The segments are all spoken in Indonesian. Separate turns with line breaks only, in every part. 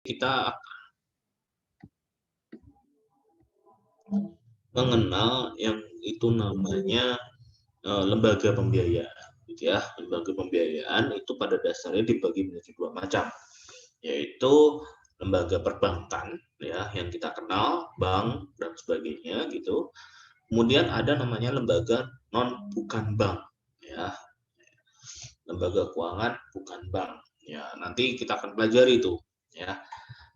kita mengenal yang itu namanya lembaga pembiayaan, gitu ya. Lembaga pembiayaan itu pada dasarnya dibagi menjadi dua macam, yaitu lembaga perbankan, ya, yang kita kenal, bank dan sebagainya, gitu. Kemudian ada namanya lembaga bukan bank, ya, lembaga keuangan bukan bank. Ya, nanti kita akan pelajari itu, ya.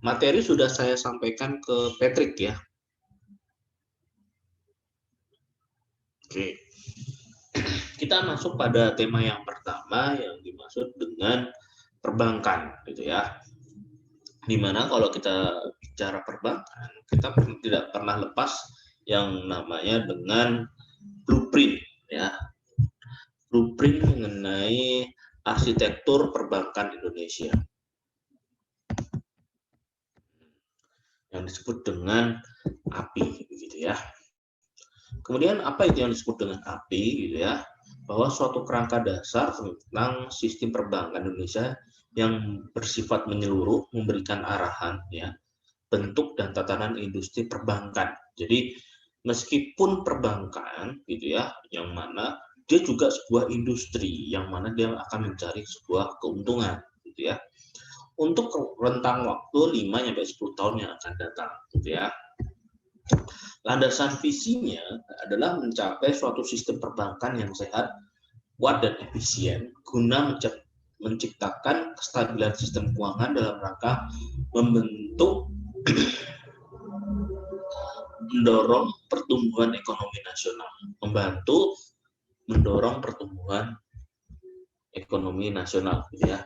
Materi sudah saya sampaikan ke Patrick, ya. Oke, kita masuk pada tema yang pertama yang dimaksud dengan perbankan, gitu ya. Dimana kalau kita bicara perbankan, kita tidak pernah lepas yang namanya dengan blueprint, ya. Blueprint mengenai arsitektur perbankan Indonesia yang disebut dengan API, begitu ya. Kemudian apa itu yang disebut dengan API, gitu ya? Bahwa suatu kerangka dasar tentang sistem perbankan Indonesia yang bersifat menyeluruh, memberikan arahan, ya, bentuk dan tatanan industri perbankan. Jadi meskipun perbankan, gitu ya, yang mana dia juga sebuah industri yang mana dia akan mencari sebuah keuntungan, gitu ya, untuk rentang waktu 5-10 tahun yang akan datang, gitu ya. Landasan visinya adalah mencapai suatu sistem perbankan yang sehat, kuat, dan efisien guna menciptakan kestabilan sistem keuangan dalam rangka membentuk mendorong pertumbuhan ekonomi nasional, membantu mendorong pertumbuhan ekonomi nasional, gitu ya.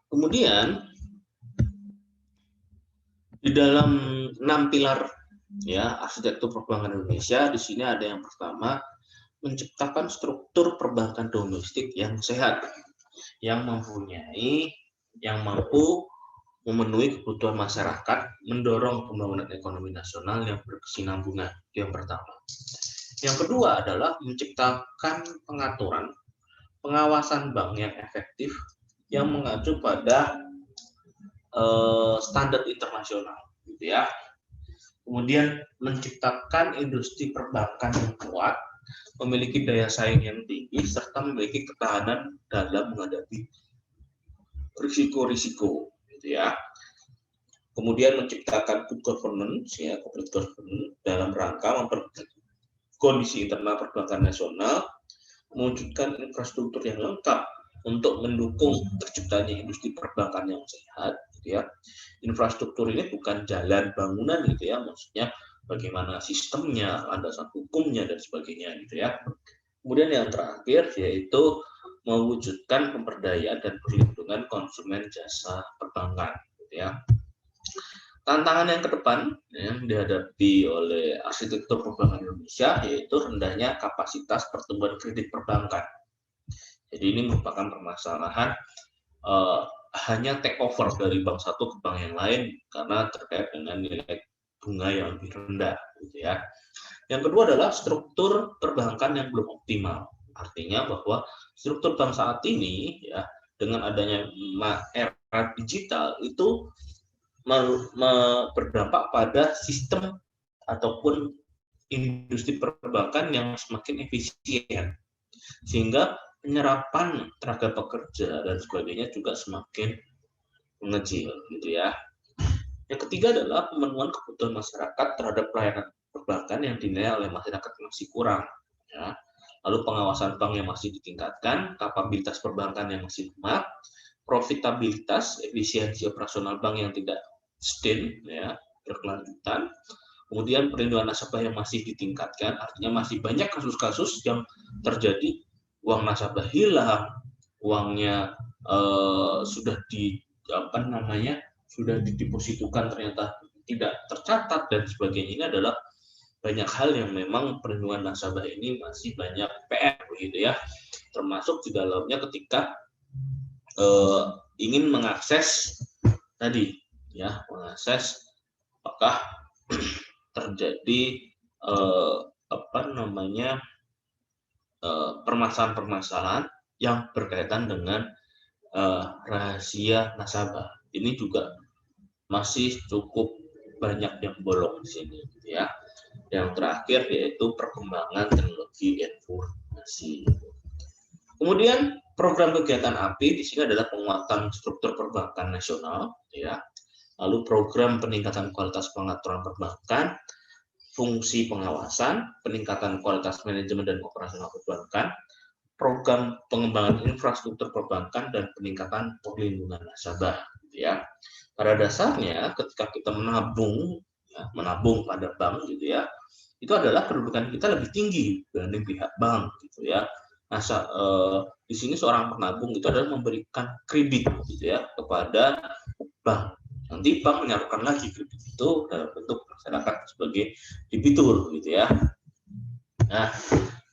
Kemudian di dalam 6 pilar, ya, arsitektur perbankan Indonesia, di sini ada yang pertama, menciptakan struktur perbankan domestik yang sehat, yang mampu memenuhi kebutuhan masyarakat, mendorong pembangunan ekonomi nasional yang berkesinambungan. Itu yang pertama. Yang kedua adalah menciptakan pengaturan pengawasan bank yang efektif yang mengacu pada standar internasional, gitu ya. Kemudian menciptakan industri perbankan yang kuat, memiliki daya saing yang tinggi, serta memiliki ketahanan dalam menghadapi risiko-risiko, gitu ya. Kemudian menciptakan good governance, ya, corporate governance, dalam rangka memperbaiki kondisi internal perbankan nasional, mewujudkan infrastruktur yang lengkap untuk mendukung terciptanya industri perbankan yang sehat, gitu ya. Infrastruktur ini bukan jalan bangunan, gitu ya, maksudnya bagaimana sistemnya, landasan hukumnya dan sebagainya, gitu ya. Kemudian yang terakhir yaitu mewujudkan pemberdayaan dan perlindungan konsumen jasa perbankan, gitu ya. Tantangan yang ke depan yang dihadapi oleh arsitektur perbankan Indonesia yaitu rendahnya kapasitas pertumbuhan kredit perbankan. Jadi ini merupakan permasalahan hanya take over dari bank satu ke bank yang lain karena terkait dengan nilai bunga yang lebih rendah, gitu ya. Yang kedua adalah struktur perbankan yang belum optimal. Artinya bahwa struktur bank saat ini, ya, dengan adanya era digital itu berdampak pada sistem ataupun industri perbankan yang semakin efisien, sehingga penyerapan tenaga pekerja dan sebagainya juga semakin mengecil, gitu ya. Yang ketiga adalah pemenuhan kebutuhan masyarakat terhadap pelayanan perbankan yang dinilai oleh masyarakat masih kurang, ya. Lalu pengawasan bank yang masih ditingkatkan, kapabilitas perbankan yang masih lemah, profitabilitas, efisiensi operasional bank yang tidak sustain, ya, berkelanjutan. Kemudian perlindungan nasabah yang masih ditingkatkan, artinya masih banyak kasus-kasus yang terjadi uang nasabah hilang, uangnya sudah didepositukan ternyata tidak tercatat dan sebagainya. Ini adalah banyak hal yang memang perlindungan nasabah ini masih banyak PR, gitu ya. Termasuk di dalamnya ketika ingin mengakses tadi, ya, mengakses apakah terjadi permasalahan-permasalahan yang berkaitan dengan rahasia nasabah. Ini juga masih cukup banyak yang bolong di sini, gitu ya. Yang terakhir yaitu perkembangan teknologi informasi. Kemudian program kegiatan API di sini adalah penguatan struktur perbankan nasional, ya. Lalu program peningkatan kualitas pengaturan perbankan, fungsi pengawasan, peningkatan kualitas manajemen dan operasional perbankan, program pengembangan infrastruktur perbankan dan peningkatan perlindungan nasabah, ya. Pada dasarnya ketika kita menabung, ya, menabung pada bank, gitu ya, itu adalah kedudukan kita lebih tinggi dibanding pihak bank, gitu ya. Nah, di sini seorang penabung itu adalah memberikan kredit, gitu ya, kepada bank. Nanti bank menyalurkan lagi kredit itu dalam bentuk masyarakat sebagai debitur, gitu ya. Nah,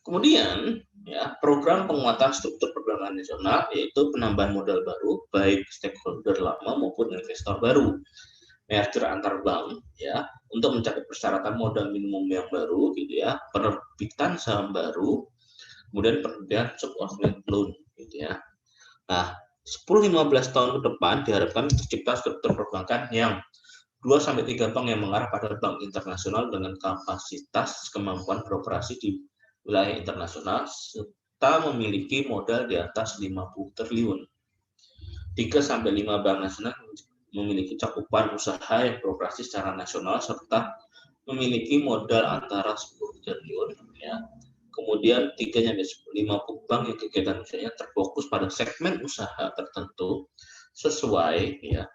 kemudian ya, program penguatan struktur perbankan nasional yaitu penambahan modal baru baik stakeholder lama maupun investor baru, merger antar bank ya untuk mencapai persyaratan modal minimum yang baru, gitu ya, penerbitan saham baru, kemudian penerbitan subordinate loan, gitu ya. Nah, 10-15 tahun ke depan diharapkan tercipta struktur perbankan yang 2-3 bank yang mengarah pada bank internasional dengan kapasitas kemampuan beroperasi di wilayah internasional serta memiliki modal di atas 50 triliun. 3-5 bank nasional memiliki cakupan usaha yang beroperasi secara nasional serta memiliki modal antara 10 triliun, ya. Kemudian 3-5 bank yang kegiatan usahanya terfokus pada segmen usaha tertentu sesuai ya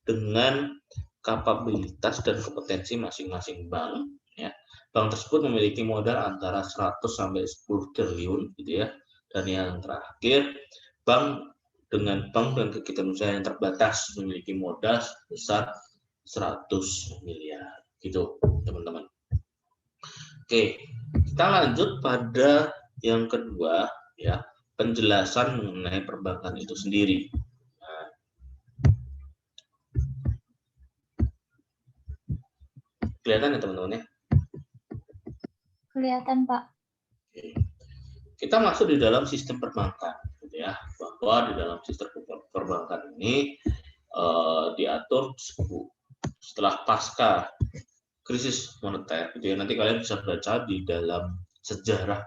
dengan kapabilitas dan kompetensi masing-masing bank, ya. Bank tersebut memiliki modal antara 100-10 triliun, gitu ya. Dan yang terakhir, bank dengan kegiatan usaha yang terbatas memiliki modal sebesar 100 miliar, gitu, teman-teman. Oke, kita lanjut pada yang kedua, ya, penjelasan mengenai perbankan itu sendiri. Kelihatan ya teman-teman ya?
Kelihatan, Pak.
Oke. Kita masuk di dalam sistem perbankan, gitu ya, bahwa di dalam sistem perbankan ini diatur setelah pasca krisis moneter, gitu ya. Nanti kalian bisa baca di dalam sejarah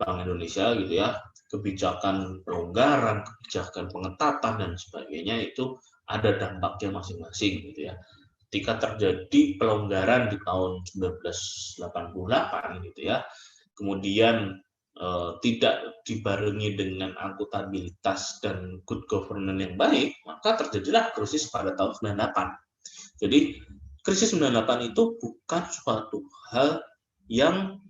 Bank Indonesia, gitu ya, kebijakan pelonggaran, kebijakan pengetatan dan sebagainya itu ada dampaknya masing-masing, gitu ya. Ketika terjadi pelonggaran di tahun 1988, gitu ya, kemudian tidak dibarengi dengan akuntabilitas dan good governance yang baik, maka terjadilah krisis pada tahun 98. Jadi krisis 98 itu bukan suatu hal yang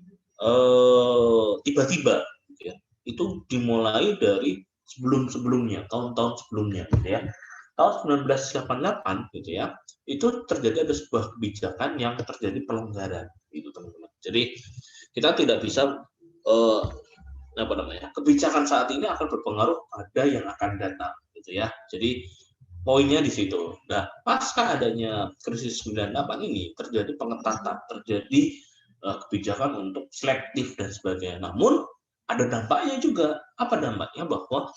tiba-tiba, gitu ya. Itu dimulai dari sebelum-sebelumnya, tahun-tahun sebelumnya, gitu ya. Tahun 1988, gitu ya, itu terjadi ada sebuah kebijakan yang terjadi pelonggaran, gitu teman-teman. Jadi kita tidak bisa kebijakan saat ini akan berpengaruh pada yang akan datang, gitu ya. Jadi poinnya di situ. Nah, pasca adanya krisis 98 ini terjadi pengetatan, terjadi kebijakan untuk selektif dan sebagainya. Namun ada dampaknya juga. Apa dampaknya? Bahwa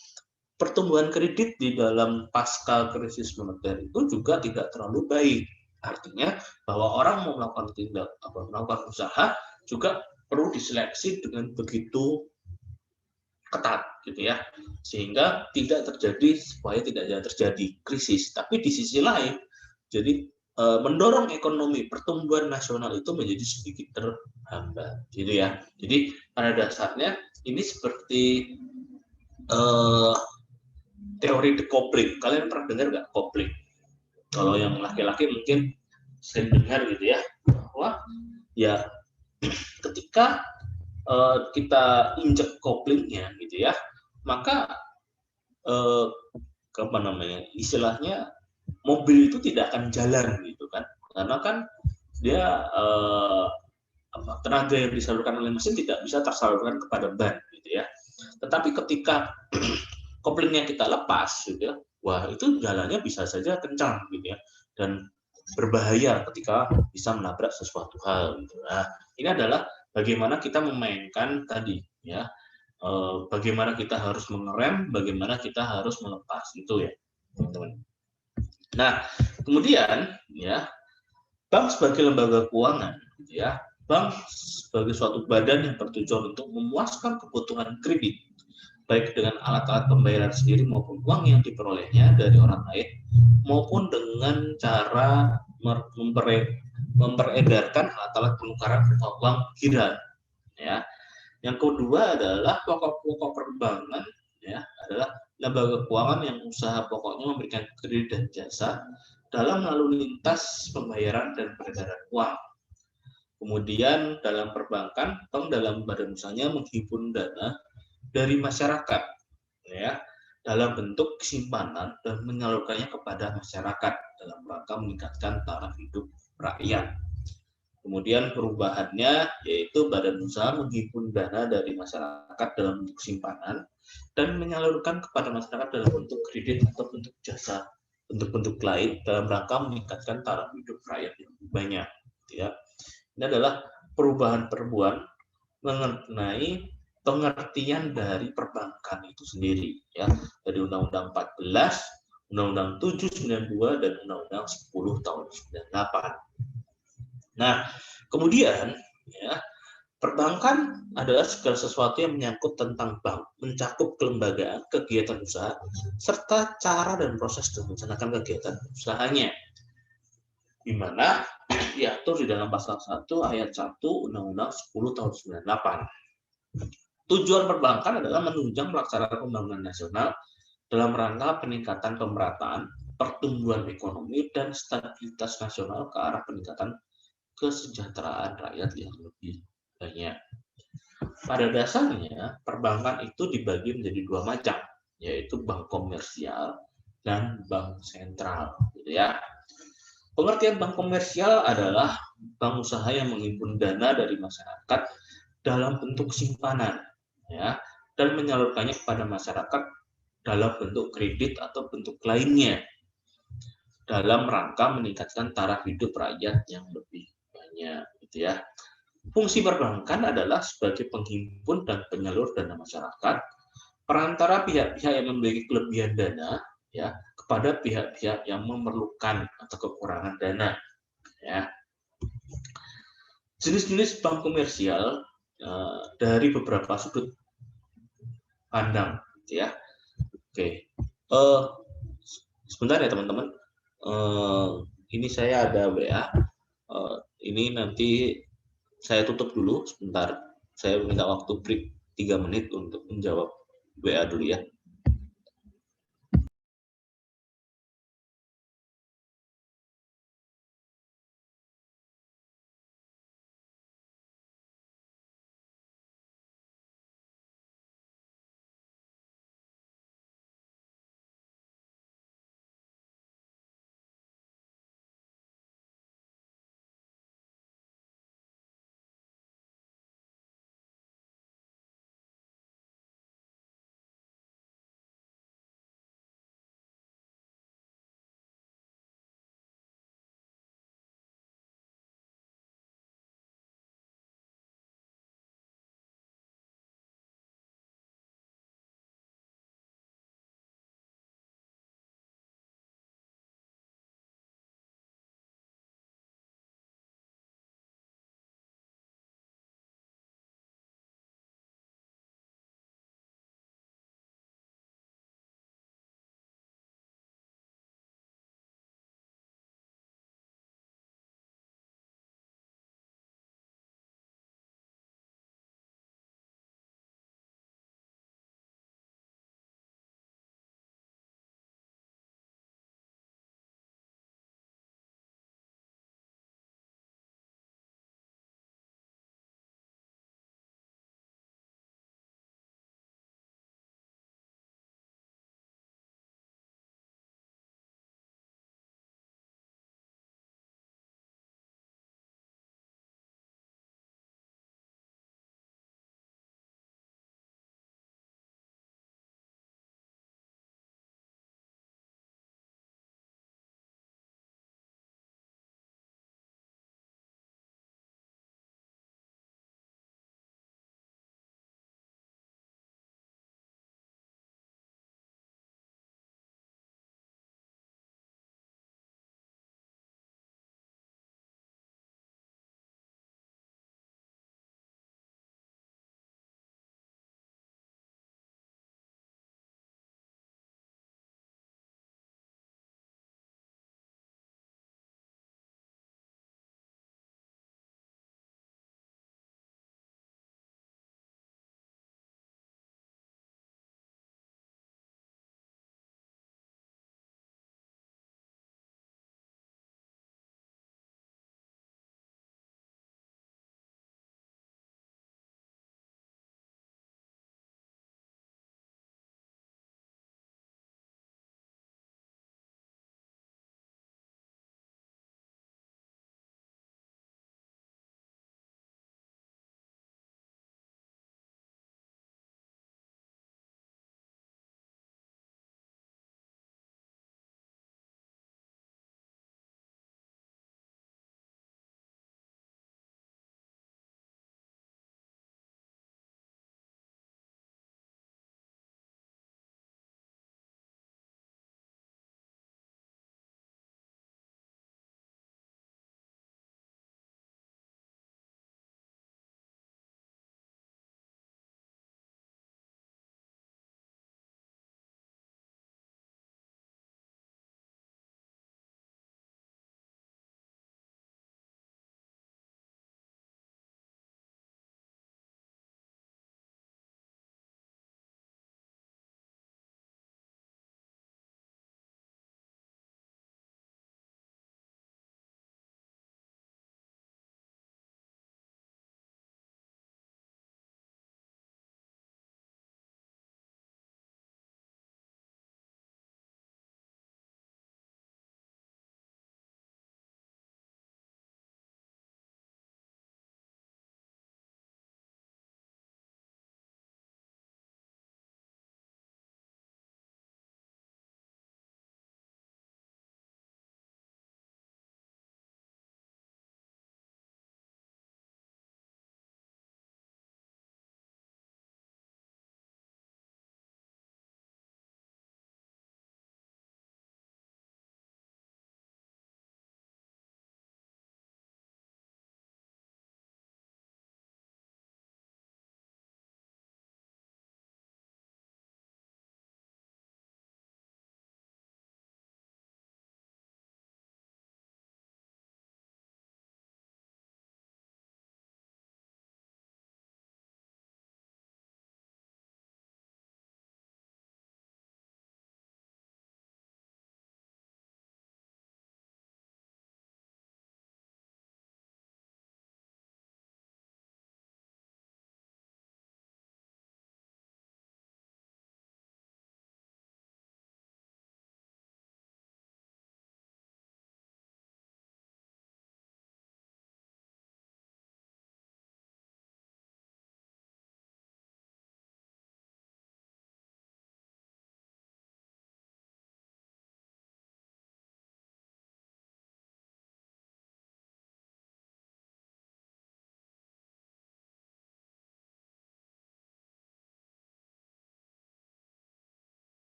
pertumbuhan kredit di dalam pasca krisis moneter itu juga tidak terlalu baik. Artinya bahwa orang mau melakukan usaha juga perlu diseleksi dengan begitu ketat, gitu ya, sehingga tidak terjadi krisis. Tapi di sisi lain, jadi mendorong ekonomi pertumbuhan nasional itu menjadi sedikit terhambat, gitu ya. Jadi pada dasarnya ini seperti teori decoupling. Kalian pernah dengar nggak coupling? Kalau yang laki-laki mungkin sering dengar, gitu ya, bahwa ya ketika kita injek couplingnya, gitu ya, maka istilahnya mobil itu tidak akan jalan, gitu kan, karena kan dia tenaga yang disalurkan oleh mesin tidak bisa tersalurkan kepada ban, gitu ya. Tetapi ketika couplingnya kita lepas, gitu ya, wah itu jalannya bisa saja kencang, gitu ya, dan berbahaya ketika bisa menabrak sesuatu hal, gitu. Nah, ini adalah bagaimana kita memainkan tadi, ya, bagaimana kita harus mengerem, bagaimana kita harus melepas, itu ya, teman-teman. Nah, kemudian ya, bank sebagai lembaga keuangan, ya, bank sebagai suatu badan yang bertujuan untuk memuaskan kebutuhan kredit, baik dengan alat-alat pembayaran sendiri maupun uang yang diperolehnya dari orang lain, maupun dengan cara memperedarkan alat-alat penukaran berupa uang giral. Ya, yang kedua adalah pokok-pokok perbankan, ya, adalah lembaga keuangan yang usaha pokoknya memberikan kredit dan jasa dalam lalu lintas pembayaran dan peredaran uang. Kemudian dalam perbankan, bank dalam badan usahanya menghimpun dana dari masyarakat, ya, dalam bentuk simpanan dan menyalurkannya kepada masyarakat dalam rangka meningkatkan taraf hidup rakyat. Kemudian perubahannya yaitu badan usaha menghimpun dana dari masyarakat dalam bentuk simpanan dan menyalurkan kepada masyarakat dalam bentuk kredit atau bentuk jasa, bentuk-bentuk lain dalam rangka meningkatkan taraf hidup rakyat yang lebih banyak. Ya, ini adalah perubahan-perubahan mengenai pengertian dari perbankan itu sendiri, ya, dari Undang-Undang 14, Undang-Undang 792 dan Undang-Undang 10 tahun 98. Nah, kemudian ya, perbankan adalah segala sesuatu yang menyangkut tentang bank, mencakup kelembagaan, kegiatan usaha, serta cara dan proses merencanakan kegiatan usahanya, di mana diatur di dalam pasal 1 ayat 1 Undang-Undang 10 tahun 98. Tujuan perbankan adalah menunjang pelaksanaan pembangunan nasional dalam rangka peningkatan pemerataan, pertumbuhan ekonomi, dan stabilitas nasional ke arah peningkatan kesejahteraan rakyat yang lebih banyak. Pada dasarnya, perbankan itu dibagi menjadi dua macam, yaitu bank komersial dan bank sentral, gitu ya. Pengertian bank komersial adalah bank usaha yang menghimpun dana dari masyarakat dalam bentuk simpanan, ya, dan menyalurkannya kepada masyarakat dalam bentuk kredit atau bentuk lainnya dalam rangka meningkatkan taraf hidup rakyat yang lebih banyak, gitu ya. Fungsi perbankan adalah sebagai penghimpun dan penyalur dana masyarakat, perantara pihak-pihak yang memiliki kelebihan dana, ya, kepada pihak-pihak yang memerlukan atau kekurangan dana, ya. Jenis-jenis bank komersial dari beberapa sudut pandang, ya. Oke, sebentar ya teman-teman. Ini saya ada WA. Ini nanti saya tutup dulu sebentar. Saya minta waktu break 3 menit untuk menjawab WA dulu ya.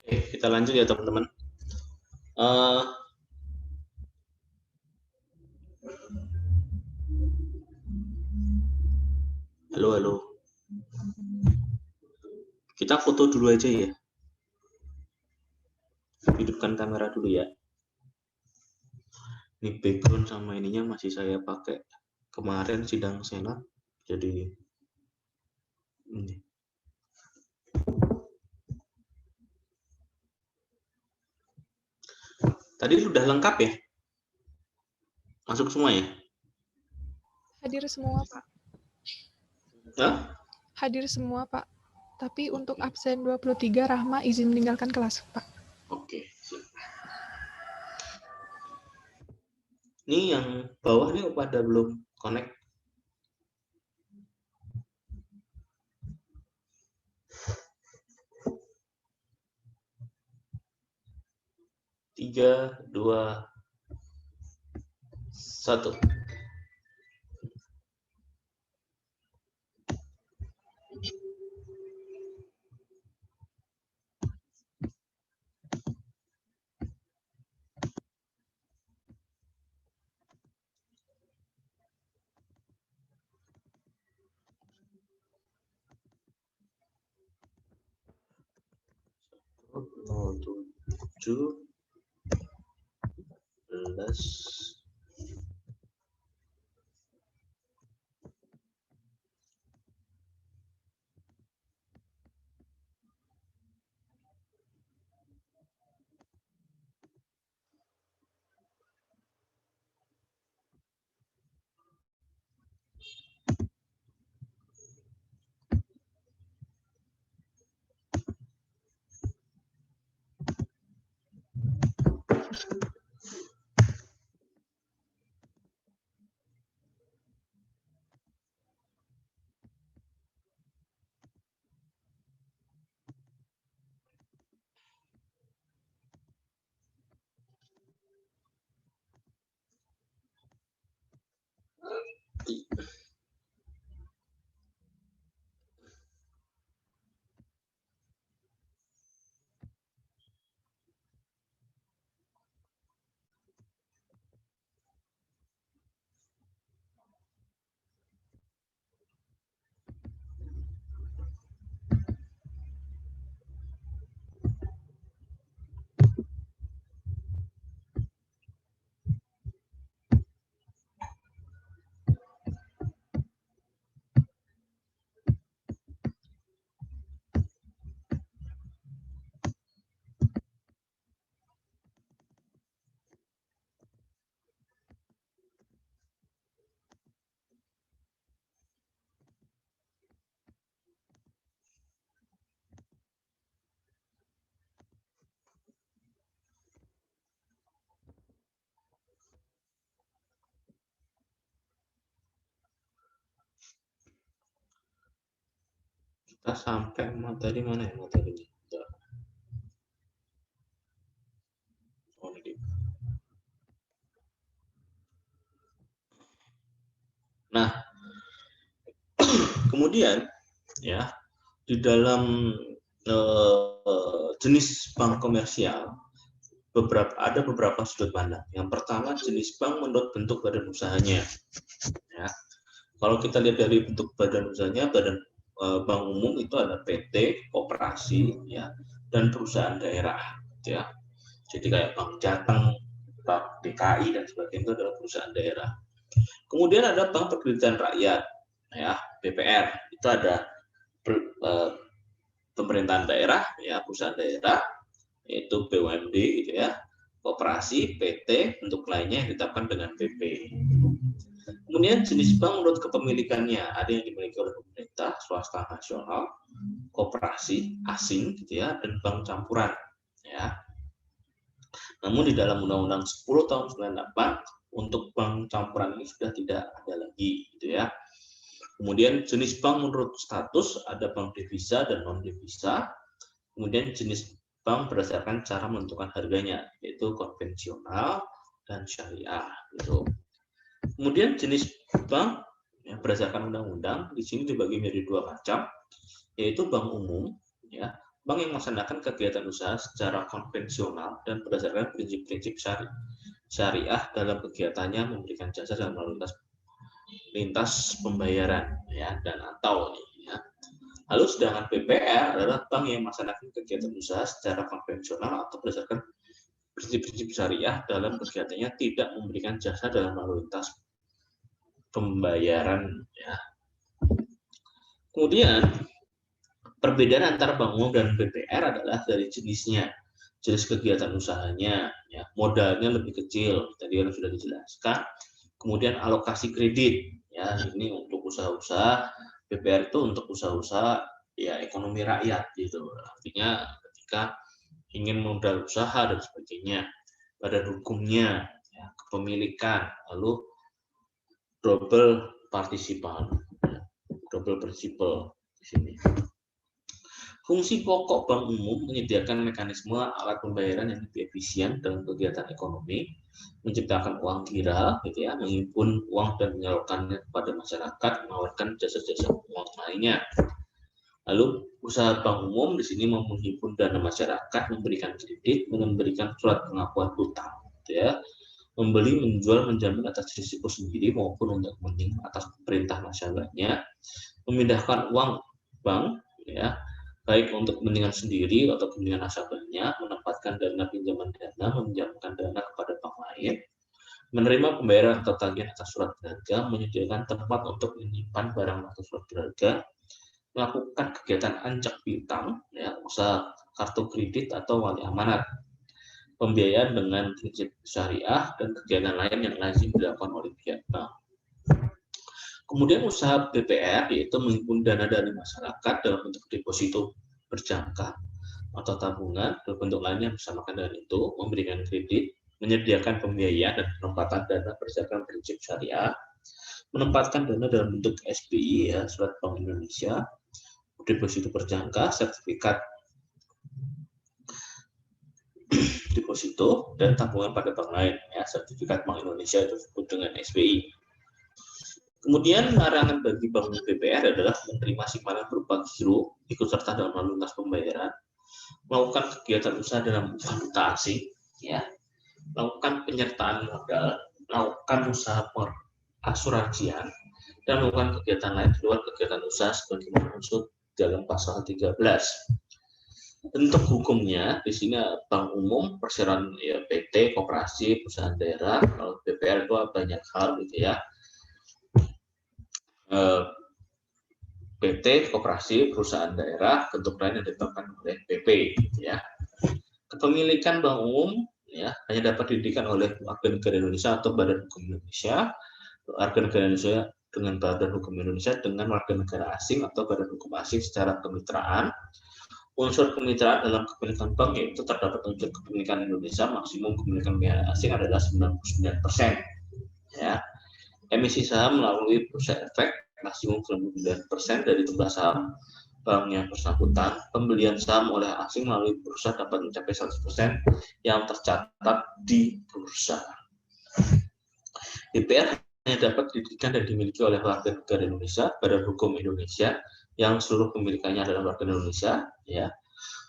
Oke, kita lanjut ya teman-teman. Halo, halo. Kita foto dulu aja ya. Hidupkan kamera dulu ya. Ini background sama ininya masih saya pakai kemarin sidang senat. Jadi ini. Tadi sudah lengkap ya? Masuk semua ya?
Hadir semua, Pak.
Hah?
Hadir semua, Pak. Tapi untuk absen 23, Rahma izin meninggalkan kelas, Pak.
Oke. Ini yang bawah nih pada belum connect. Tiga, dua, satu. Tujuh belas. Kita sampai materi mana ya materinya? Oh, ini. Nah, kemudian ya di dalam jenis bank komersial ada beberapa sudut pandang. Yang pertama, jenis bank menurut bentuk badan usahanya. Ya, kalau kita lihat dari bentuk badan usahanya, bank umum itu ada PT, koperasi, ya, dan perusahaan daerah. Ya, jadi kayak Bank Jateng, Bank DKI dan sebagainya itu adalah perusahaan daerah. Kemudian ada Bank Perkreditan Rakyat, ya, BPR. Itu ada pemerintahan daerah, ya, perusahaan daerah, yaitu BUMD, gitu ya, koperasi, PT, bentuk lainnya yang ditetapkan dengan PP. Kemudian jenis bank menurut kepemilikannya, ada yang dimiliki oleh pemerintah, swasta nasional, koperasi, asing, gitu ya, dan bank campuran, ya. Namun di dalam Undang-Undang 10 tahun 98 untuk bank campuran ini sudah tidak ada lagi, gitu ya. Kemudian jenis bank menurut status ada bank devisa dan non devisa. Kemudian jenis bank berdasarkan cara menentukan harganya, yaitu konvensional dan syariah, gitu. Kemudian jenis bank ya, berdasarkan undang-undang di sini dibagi menjadi dua macam, yaitu bank umum, ya, bank yang melaksanakan kegiatan usaha secara konvensional dan berdasarkan prinsip-prinsip syariah dalam kegiatannya memberikan jasa dalam lintas pembayaran ya dan atau ya. Lalu sedangkan BPR adalah bank yang melaksanakan kegiatan usaha secara konvensional atau berdasarkan prinsip-prinsip syariah dalam kegiatannya tidak memberikan jasa dalam lalu lintas pembayaran ya. Kemudian perbedaan antara bank umum dan BPR adalah dari jenisnya, jenis kegiatan usahanya, ya, modalnya lebih kecil, tadi sudah dijelaskan. Kemudian alokasi kredit, ya ini untuk usaha-usaha, BPR itu untuk usaha-usaha ya ekonomi rakyat gitu. Artinya ketika ingin modal usaha dan sebagainya, badan hukumnya, ya, kepemilikan, lalu double partisipan, ya, double principal di sini. Fungsi pokok bank umum menyediakan mekanisme alat pembayaran yang lebih efisien dalam kegiatan ekonomi, menciptakan uang viral, gitu ya, menghimpun uang dan menyalurkannya kepada masyarakat, menawarkan jasa-jasa uang lainnya. Lalu usaha bank umum di sini menghimpun dana masyarakat, memberikan kredit, memberikan surat pengakuan hutang, gitu ya, membeli, menjual, menjamin atas risiko sendiri maupun untuk kepentingan atas perintah nasabahnya, memindahkan uang bank, ya, baik untuk kepentingan sendiri atau kepentingan nasabahnya, menempatkan dana pinjaman dana, meminjamkan dana kepada bank lain, menerima pembayaran atau tagihan atas surat berharga, menyediakan tempat untuk menyimpan barang atau surat berharga, melakukan kegiatan anjak piutang, ya, usaha kartu kredit atau wali amanat, pembiayaan dengan prinsip syariah dan kegiatan lain yang lazim dilakukan oleh pihak bank. Kemudian usaha BPR yaitu menghimpun dana dari masyarakat dalam bentuk deposito berjangka atau tabungan, berbentuk lainnya bersamakan dengan itu, memberikan kredit, menyediakan pembiayaan dan penempatan dana berdasarkan prinsip syariah, menempatkan dana dalam bentuk SBI, ya, surat Bank Indonesia, deposito berjangka, sertifikat deposito, dan tabungan pada bank lain, ya, sertifikat Bank Indonesia itu disebut dengan SBI. Kemudian larangan bagi bank BPR adalah menerima simpanan berupa giro, ikut serta dalam lalu lintas pembayaran, melakukan kegiatan usaha dalam valuta asing, ya, melakukan penyertaan modal, melakukan usaha perasuransian, dan melakukan kegiatan lain di luar kegiatan usaha sebagaimana dimaksud dalam pasal 13. Bentuk hukumnya di sini bank umum, perseroan, ya, PT, koperasi, perusahaan daerah. Kalau BPR itu banyak hal gitu ya. PT, koperasi, perusahaan daerah, bentuk lain yang ditetapkan oleh PP, gitu ya. Kepemilikan bank umum, ya, hanya dapat didirikan oleh warga negara Indonesia atau badan hukum Indonesia, warga negara Indonesia dengan badan hukum Indonesia dengan warga negara asing atau badan hukum asing secara kemitraan. Unsur kemitraan dalam kepemilikan bank yaitu terdapat unsur kepemilikan Indonesia, maksimum kepemilikan pihak asing adalah 99%. Ya. Emisi saham melalui bursa efek maksimum 99% dari jumlah saham bank yang bersangkutan. Pembelian saham oleh asing melalui bursa dapat mencapai 100% yang tercatat di bursa. BPR hanya dapat didirikan dan dimiliki oleh warga negara Indonesia, badan hukum Indonesia yang seluruh pemilikannya adalah warga Indonesia, ya,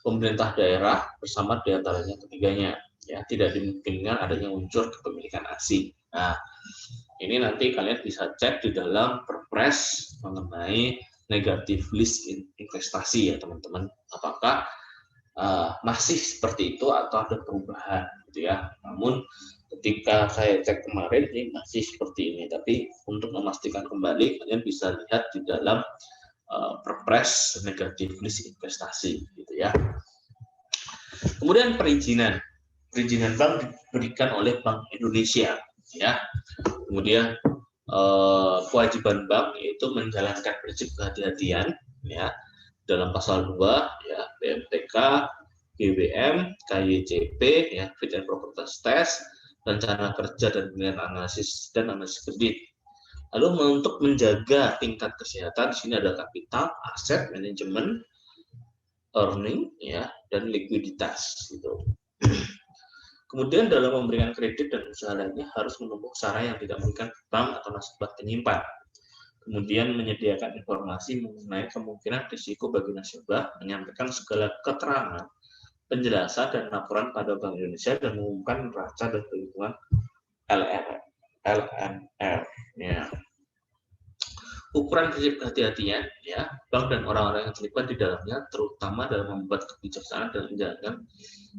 pemerintah daerah bersama diantaranya ketiganya, ya, tidak dimungkinkan adanya unsur kepemilikan asing. Nah, ini nanti kalian bisa cek di dalam Perpres mengenai negatif list investasi, ya teman-teman, apakah masih seperti itu atau ada perubahan gitu ya. Namun ketika saya cek kemarin ini masih seperti ini, tapi untuk memastikan kembali kalian bisa lihat di dalam Perpres negatif list investasi gitu ya. Kemudian perizinan bank diberikan oleh Bank Indonesia, ya. Kemudian kewajiban bank yaitu menjalankan prinsip kehati-hatian, ya, dalam pasal 2, ya, BMTK, GBM, KYCP, ya, fit and proper test, rencana kerja dan penilaian analisis kredit. Lalu untuk menjaga tingkat kesehatan di sini ada kapital, aset, manajemen, earning, ya, dan likuiditas gitu. Kemudian dalam memberikan kredit dan usaha lainnya harus menempuh cara yang tidak merugikan bank atau nasabah penyimpan. kemudian menyediakan informasi mengenai kemungkinan risiko bagi nasabah, menyampaikan segala keterangan, penjelasan dan laporan pada Bank Indonesia dan mengumumkan neraca dan perhitungan LMR. Ya. Ukuran prinsip kehati-hatian, ya, bank dan orang-orang yang terlibat di dalamnya, terutama dalam membuat kebijaksanaan dan menjalankan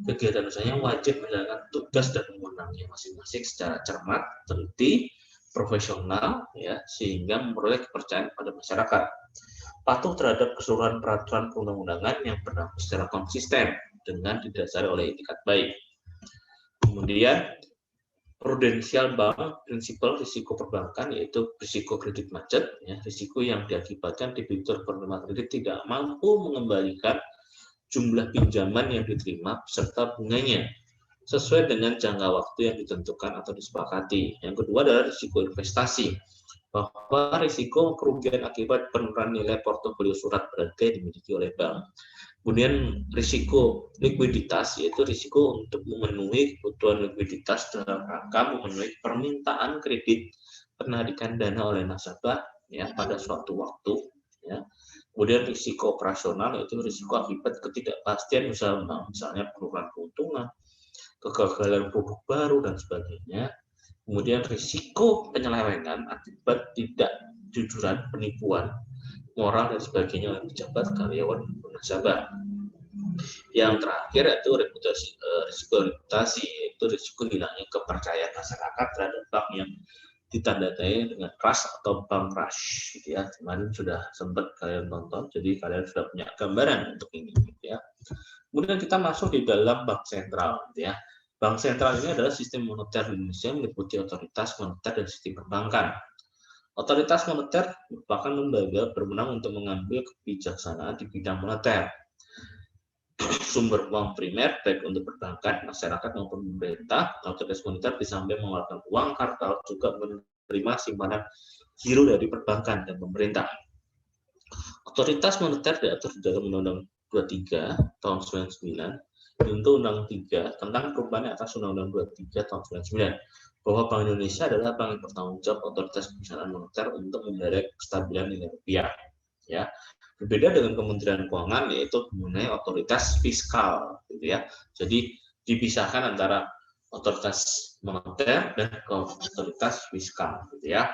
kegiatan usahanya, wajib menjalankan tugas dan wewenangnya masing-masing secara cermat, teliti, profesional, ya, sehingga memperoleh kepercayaan pada masyarakat. Patuh terhadap keseluruhan peraturan perundang-undangan yang berlaku secara konsisten dengan didasari oleh etikat baik. Kemudian prudensial bank, prinsipal risiko perbankan, yaitu risiko kredit macet, ya, risiko yang diakibatkan debitur penerima kredit tidak mampu mengembalikan jumlah pinjaman yang diterima serta bunganya sesuai dengan jangka waktu yang ditentukan atau disepakati. Yang kedua adalah risiko investasi, bahwa risiko kerugian akibat penurunan nilai portofolio surat berharga yang dimiliki oleh bank. Kemudian risiko likuiditas, yaitu risiko untuk memenuhi kebutuhan likuiditas dalam rangka memenuhi permintaan kredit penarikan dana oleh nasabah, ya, pada suatu waktu. Ya. Kemudian risiko operasional, yaitu risiko akibat ketidakpastian usaha bank, misalnya penurunan keuntungan, kegagalan produk baru dan sebagainya. Kemudian risiko penyelewengan akibat tidak jujuran, penipuan, moral dan sebagainya oleh pejabat, karyawan, dan nasabah. Yang terakhir yaitu risiko reputasi, yaitu risiko hilangnya kepercayaan masyarakat terhadap bank yang ditandai dengan trust atau bank crush, gitu ya. Kemarin sudah sempat kalian nonton, jadi kalian sudah punya gambaran untuk ini, gitu ya. Kemudian kita masuk di dalam bank sentral, gitu ya. Bank sentral ini adalah sistem moneter di Indonesia, meliputi otoritas moneter dan sistem perbankan. Otoritas moneter merupakan lembaga berwenang untuk mengambil kebijaksanaan di bidang moneter. Sumber uang primer baik untuk perbankan, masyarakat maupun pemerintah. Otoritas moneter bisa mengeluarkan uang kartal, juga menerima simpanan giro dari perbankan dan pemerintah. Otoritas moneter diatur di dalam Undang-Undang 23 tahun 99, untuk Undang-Undang 3 tentang perubahan atas Undang-Undang 23 tahun 99, bahwa Bank Indonesia adalah bank yang bertanggung jawab otoritas kebijakan moneter untuk menjaga kestabilan nilai rupiah. Ya, berbeda dengan Kementerian Keuangan, yaitu mengenai otoritas fiskal, gitu ya. Jadi dipisahkan antara otoritas moneter dan otoritas fiskal, gitu ya.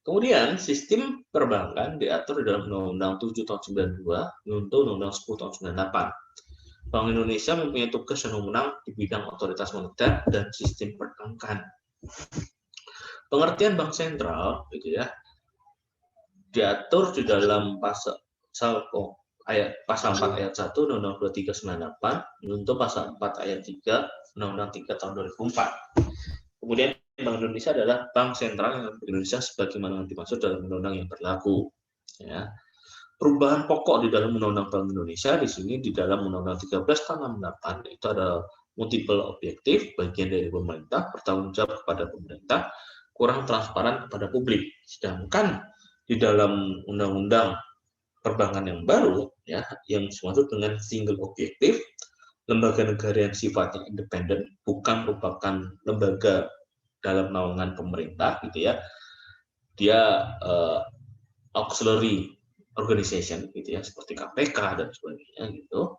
Kemudian sistem perbankan diatur dalam Undang-Undang 7 tahun 92 untuk Undang-Undang 10 tahun 98. Bank Indonesia mempunyai tugas dan wewenang di bidang otoritas moneter dan sistem perbankan. Pengertian bank sentral, gitu ya, diatur di dalam pasal 4 ayat 1 Undang-Undang 23 98 untuk pasal 4 ayat 3 Undang-Undang 3 tahun 2004. Kemudian Bank Indonesia adalah bank sentral yang Indonesia sebagaimana dimaksud dalam undang-undang yang berlaku. Ya. Perubahan pokok di dalam Undang-Undang Bank Indonesia di sini di dalam Undang-Undang 13 tahun 68 itu ada multiple objektif, bagian dari pemerintah, bertanggung jawab kepada pemerintah, kurang transparan kepada publik. Sedangkan di dalam Undang-Undang Perbankan yang baru, ya, yang dimaksud dengan single objektif, lembaga negara yang sifatnya independen, bukan merupakan lembaga dalam naungan pemerintah, gitu ya. Dia auxiliary organization, gitu ya, seperti KPK dan sebagainya, gitu.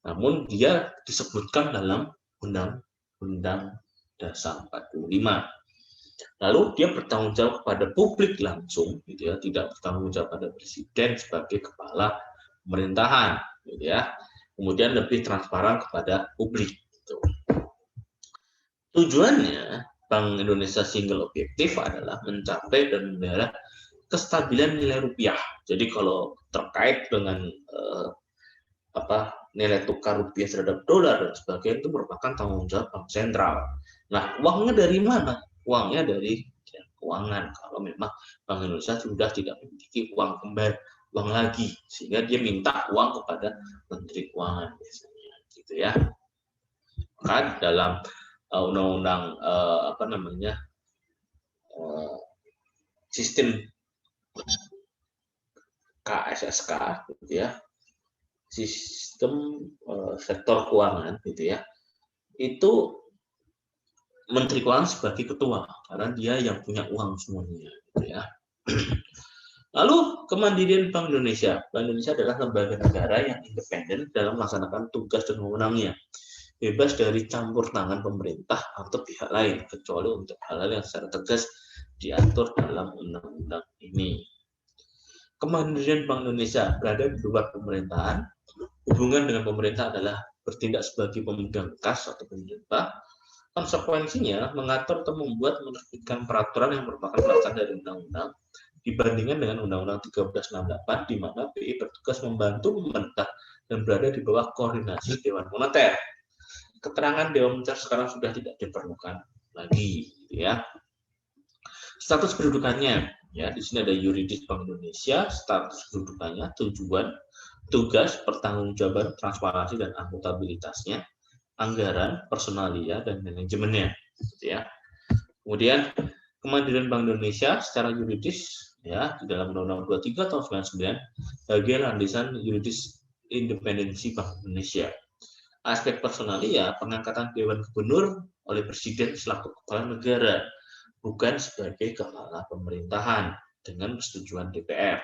Namun dia disebutkan dalam Undang-Undang Dasar 45. Lalu dia bertanggung jawab kepada publik langsung, gitu ya, tidak bertanggung jawab pada presiden sebagai kepala pemerintahan, gitu ya. Kemudian lebih transparan kepada publik. Gitu. Tujuannya Bank Indonesia single objektif adalah mencapai dan memelihara kestabilan nilai rupiah. Jadi kalau terkait dengan nilai tukar rupiah terhadap dolar dan sebagainya, itu merupakan tanggung jawab bank sentral. Nah, uangnya dari mana? Uangnya dari keuangan. Kalau memang Bank Indonesia sudah tidak memiliki uang kembali, uang lagi, sehingga dia minta uang kepada Menteri Keuangan biasanya, gitu ya. Maka dalam undang-undang sistem KSSK, gitu ya, sistem sektor keuangan, gitu ya, itu Menteri Keuangan sebagai ketua karena dia yang punya uang semuanya, gitu ya. Lalu kemandirian Bank Indonesia. Bank Indonesia adalah lembaga negara yang independen dalam melaksanakan tugas dan wewenangnya, bebas dari campur tangan pemerintah atau pihak lain, kecuali untuk hal-hal yang secara tegas diatur dalam undang-undang ini. Kemandirian Bank Indonesia berada di luar pemerintahan. Hubungan dengan pemerintah adalah bertindak sebagai pemegang kas atau pemerintah. Konsekuensinya mengatur atau membuat menerbitkan peraturan yang merupakan pelaksanaan dari undang-undang dibandingkan dengan Undang-Undang 1368 di mana BI bertugas membantu pemerintah dan berada di bawah koordinasi Dewan Moneter. Keterangan Dewan Moneter sekarang sudah tidak diperlukan lagi, gitu ya. Status kedudukannya, ya di sini ada yuridis Bank Indonesia, status kedudukannya, tujuan, tugas, pertanggungjawaban, transparansi dan akuntabilitasnya, anggaran, personalia dan manajemennya, gitu ya. Kemudian kemandirian Bank Indonesia secara yuridis, ya di dalam Undang-Undang 23 tahun 99 bagian landasan yuridis independensi Bank Indonesia. Aspek personalia, pengangkatan Dewan Gubernur oleh Presiden selaku kepala negara, bukan sebagai kepala pemerintahan dengan persetujuan DPR.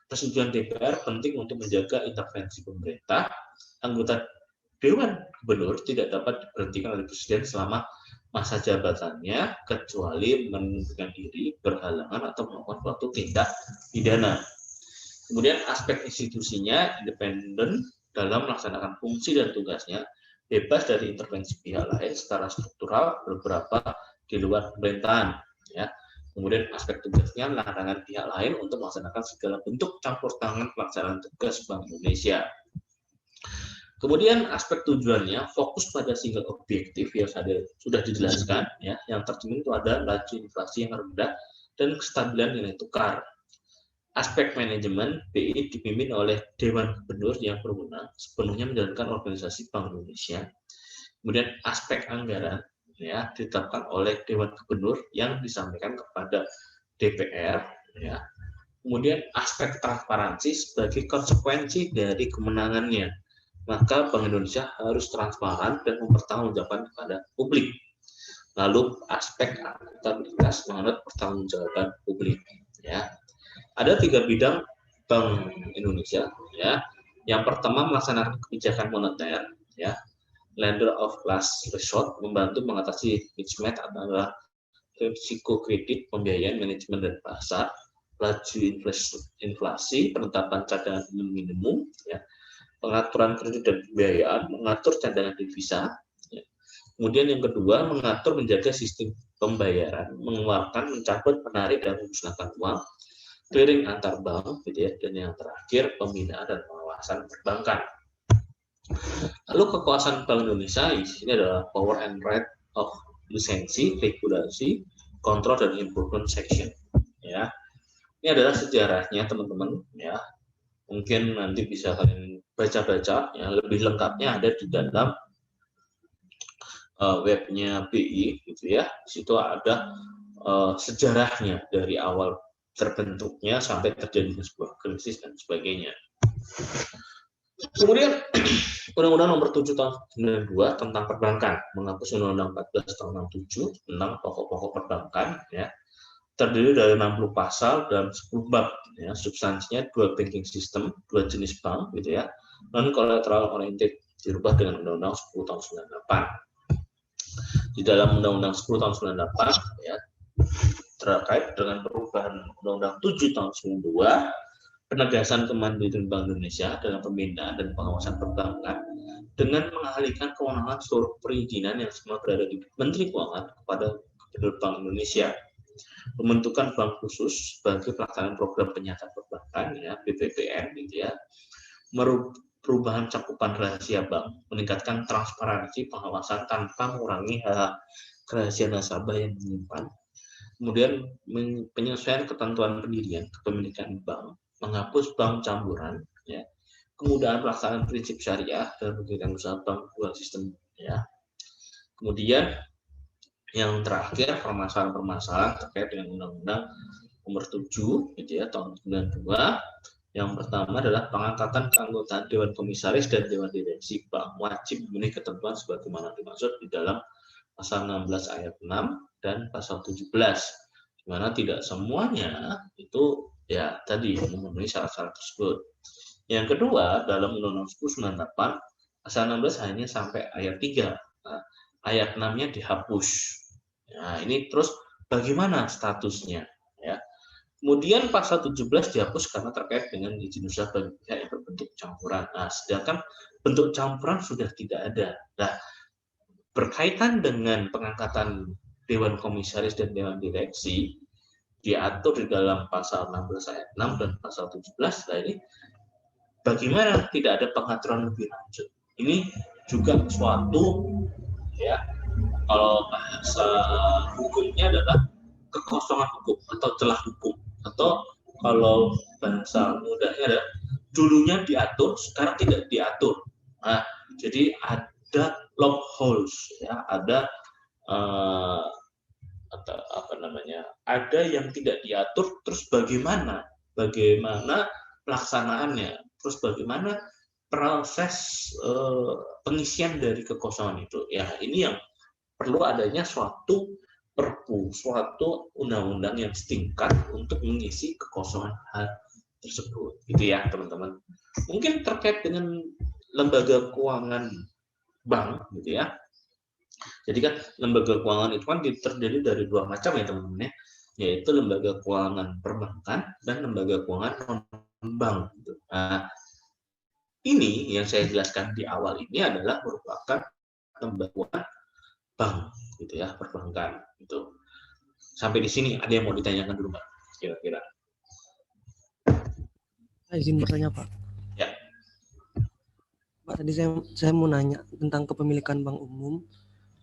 Persetujuan DPR penting untuk menjaga intervensi pemerintah. Anggota Dewan Gubernur tidak dapat diberhentikan oleh Presiden selama masa jabatannya kecuali mengundurkan diri, berhalangan atau melakukan suatu tindak pidana. Kemudian aspek institusinya independen dalam melaksanakan fungsi dan tugasnya, bebas dari intervensi pihak lain secara struktural beberapa di luar pemerintahan. Ya. Kemudian aspek tugasnya larangan pihak lain untuk melaksanakan segala bentuk campur tangan pelaksanaan tugas Bank Indonesia. Kemudian aspek tujuannya fokus pada single objektif yang sudah dijelaskan, ya, yang tercermin itu ada laju inflasi yang rendah dan kestabilan nilai tukar. Aspek manajemen BI dipimpin oleh Dewan Gubernur yang berwenang sepenuhnya menjalankan organisasi Bank Indonesia. Kemudian aspek anggaran, ya, ditetapkan oleh Dewan Gubernur yang disampaikan kepada DPR, ya. Kemudian aspek transparansi sebagai konsekuensi dari kemenangannya. Maka Bank Indonesia harus transparan dan mempertanggungjawabkan kepada publik. Lalu aspek akuntabilitas mengenai pertanggungjawaban publik, ya. Ada 3 bidang Bank Indonesia, ya. Yang pertama melaksanakan kebijakan moneter, ya. Lender of last resort, membantu mengatasi mismatch adalah risiko kredit, pembiayaan, manajemen dan pasar, laju inflasi, penetapan cadangan minimum, ya. Pengaturan kredit dan pembiayaan, mengatur cadangan devisa. Ya. Kemudian yang kedua mengatur menjaga sistem pembayaran, mengeluarkan, mencabut, menarik dan memusnahkan uang, clearing antar bank, gitu ya. Dan yang terakhir pembinaan dan pengawasan perbankan. Lalu kekuasaan Bank Indonesia di sini adalah power and right of lisensi, regulasi, kontrol dan improvement section. Ya, ini adalah sejarahnya teman-teman. Ya, mungkin nanti bisa kalian baca-baca. Ya, lebih lengkapnya ada di dalam webnya BI, gitu ya. Di situ ada sejarahnya dari awal terbentuknya sampai terjadinya sebuah krisis dan sebagainya. Kemudian Undang-Undang Nomor 7 Tahun 92 tentang perbankan menghapus Undang-Undang 14 Tahun 67 tentang pokok-pokok perbankan, ya, terdiri dari 60 pasal dan 10 bab, ya. Substansinya 2 banking system, 2 jenis bank, gitu ya, non collateral oriented, dirubah dengan Undang-Undang 10 Tahun 98. Di dalam Undang-Undang 10 Tahun 98, ya, terkait dengan perubahan Undang-Undang 7 Tahun 92, penegasan kemandirian Bank Indonesia dalam pembinaan dan pengawasan perbankan dengan mengalihkan kewenangan seluruh perizinan yang semula berada di Menteri Keuangan kepada Gubernur Bank Indonesia. Pembentukan bank khusus sebagai pelaksanaan program penyihatan perbankan, ya, BPPN, gitu ya. Perubahan cakupan rahasia bank, meningkatkan transparansi pengawasan tanpa mengurangi hak rahasia nasabah yang menyimpan. Kemudian penyesuaian ketentuan pendirian kepemilikan bank, menghapus bank campuran, ya. Kemudahan pelaksanaan prinsip syariah dan pendirian usaha bank dual sistem, ya. Kemudian yang terakhir permasalahan-permasalahan terkait dengan Undang-Undang Nomor 7, gitu ya, Tahun 92. Yang pertama adalah pengangkatan keanggotaan Dewan Komisaris dan Dewan Direksi Bank wajib memenuhi ketentuan sebagaimana dimaksud di dalam pasal 16 ayat 6 dan pasal 17. Dimana tidak semuanya itu ya tadi memenuhi syarat-syarat tersebut. Yang kedua, dalam Undang-Undang 1098, pasal 16 hanya sampai ayat 3. Nah, ayat 6-nya dihapus. Nah, ini terus bagaimana statusnya? Ya. Kemudian pasal 17 dihapus karena terkait dengan izin usaha bagi pihak yang berbentuk campuran. Nah, sedangkan bentuk campuran sudah tidak ada. Nah, berkaitan dengan pengangkatan Dewan Komisaris dan Dewan Direksi, diatur di dalam pasal 16 ayat 6 dan pasal 17. Nah, ini bagaimana tidak ada pengaturan lebih lanjut? Ini juga suatu, ya, kalau bahasa hukumnya adalah kekosongan hukum atau celah hukum, atau kalau bahasa mudahnya adalah dulunya diatur, sekarang tidak diatur. Nah, jadi ada loopholes, ya, ada apa namanya, ada yang tidak diatur, terus bagaimana pelaksanaannya, terus bagaimana proses pengisian dari kekosongan itu. Ya, ini yang perlu adanya suatu perpu, suatu undang-undang yang setingkat untuk mengisi kekosongan hal tersebut, gitu ya teman-teman. Mungkin terkait dengan lembaga keuangan bank, gitu ya. Jadi kan lembaga keuangan itu kan terdiri dari dua macam ya teman-teman ya, yaitu lembaga keuangan perbankan dan lembaga keuangan non-bank. Gitu. Nah, ini yang saya jelaskan di awal ini adalah merupakan lembaga keuangan bank, gitu ya, perbankan. Gitu. Sampai di sini ada yang mau ditanyakan dulu, Pak? Kira-kira.
Izin bertanya, Pak.
Ya.
Pak, tadi saya mau nanya tentang kepemilikan bank umum.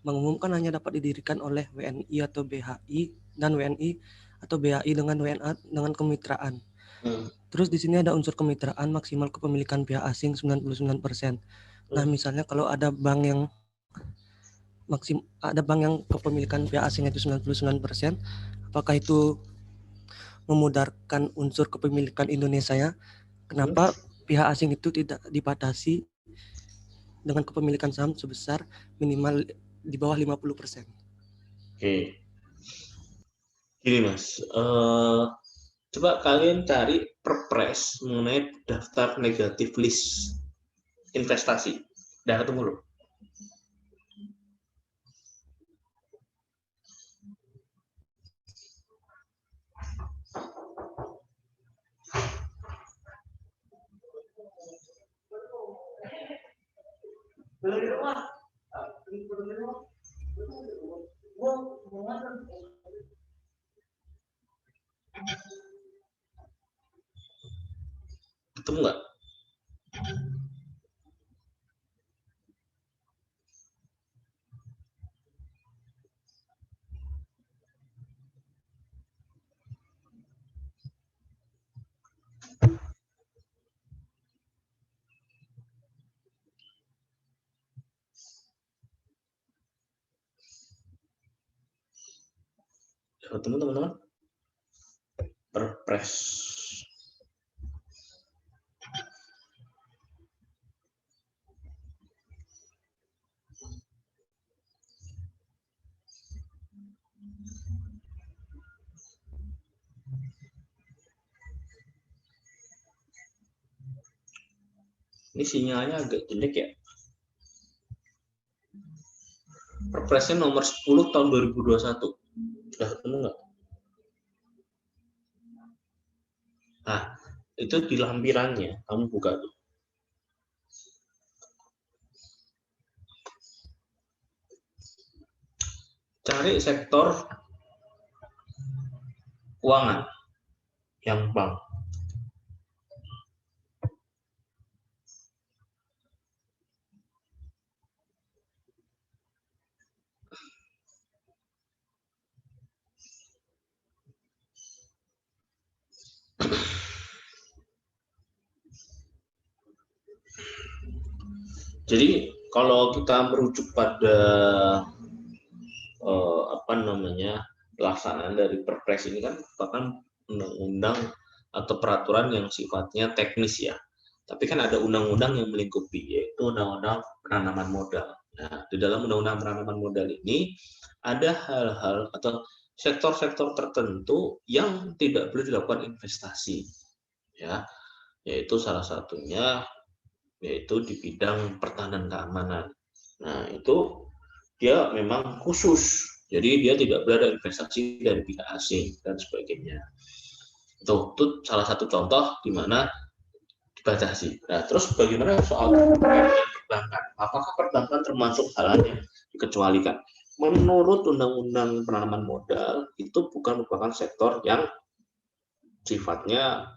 Bank umum kan hanya dapat didirikan oleh WNI atau BHI, dan WNI atau BHI dengan WNA dengan kemitraan. Terus di sini ada unsur kemitraan maksimal kepemilikan pihak asing 99%. Nah, misalnya kalau ada bank yang kepemilikan pihak asing itu 99%, apakah itu memudarkan unsur kepemilikan Indonesia ya? Kenapa pihak asing itu tidak dibatasi dengan kepemilikan saham sebesar minimal di bawah 50%?
Oke. Gini Mas, coba kalian cari perpres mengenai daftar negatif list investasi. Udah ketemu belum? Ketemu nggak? Ketemu teman-teman? Perpres. Ini sinyalnya agak jelek ya. Perpresnya nomor 10 tahun 2021. Sudah ketemu nggak? Nah, itu di lampirannya, kamu buka tuh. Cari sektor keuangan yang bank. Jadi kalau kita merujuk pada pelaksanaan dari Perpres ini kan merupakan undang-undang atau peraturan yang sifatnya teknis ya. Tapi kan ada undang-undang yang melingkupi, yaitu undang-undang penanaman modal. Nah, di dalam undang-undang penanaman modal ini ada hal-hal atau sektor-sektor tertentu yang tidak boleh dilakukan investasi, ya, yaitu salah satunya yaitu di bidang pertahanan keamanan. Nah, itu dia memang khusus, jadi dia tidak boleh ada investasi dari pihak asing dan sebagainya. Itu salah satu contoh di mana dibatasi. Nah, terus bagaimana soal perbankan? Apakah perbankan termasuk hal yang dikecualikan? Menurut Undang-Undang Penanaman Modal, itu bukan merupakan sektor yang sifatnya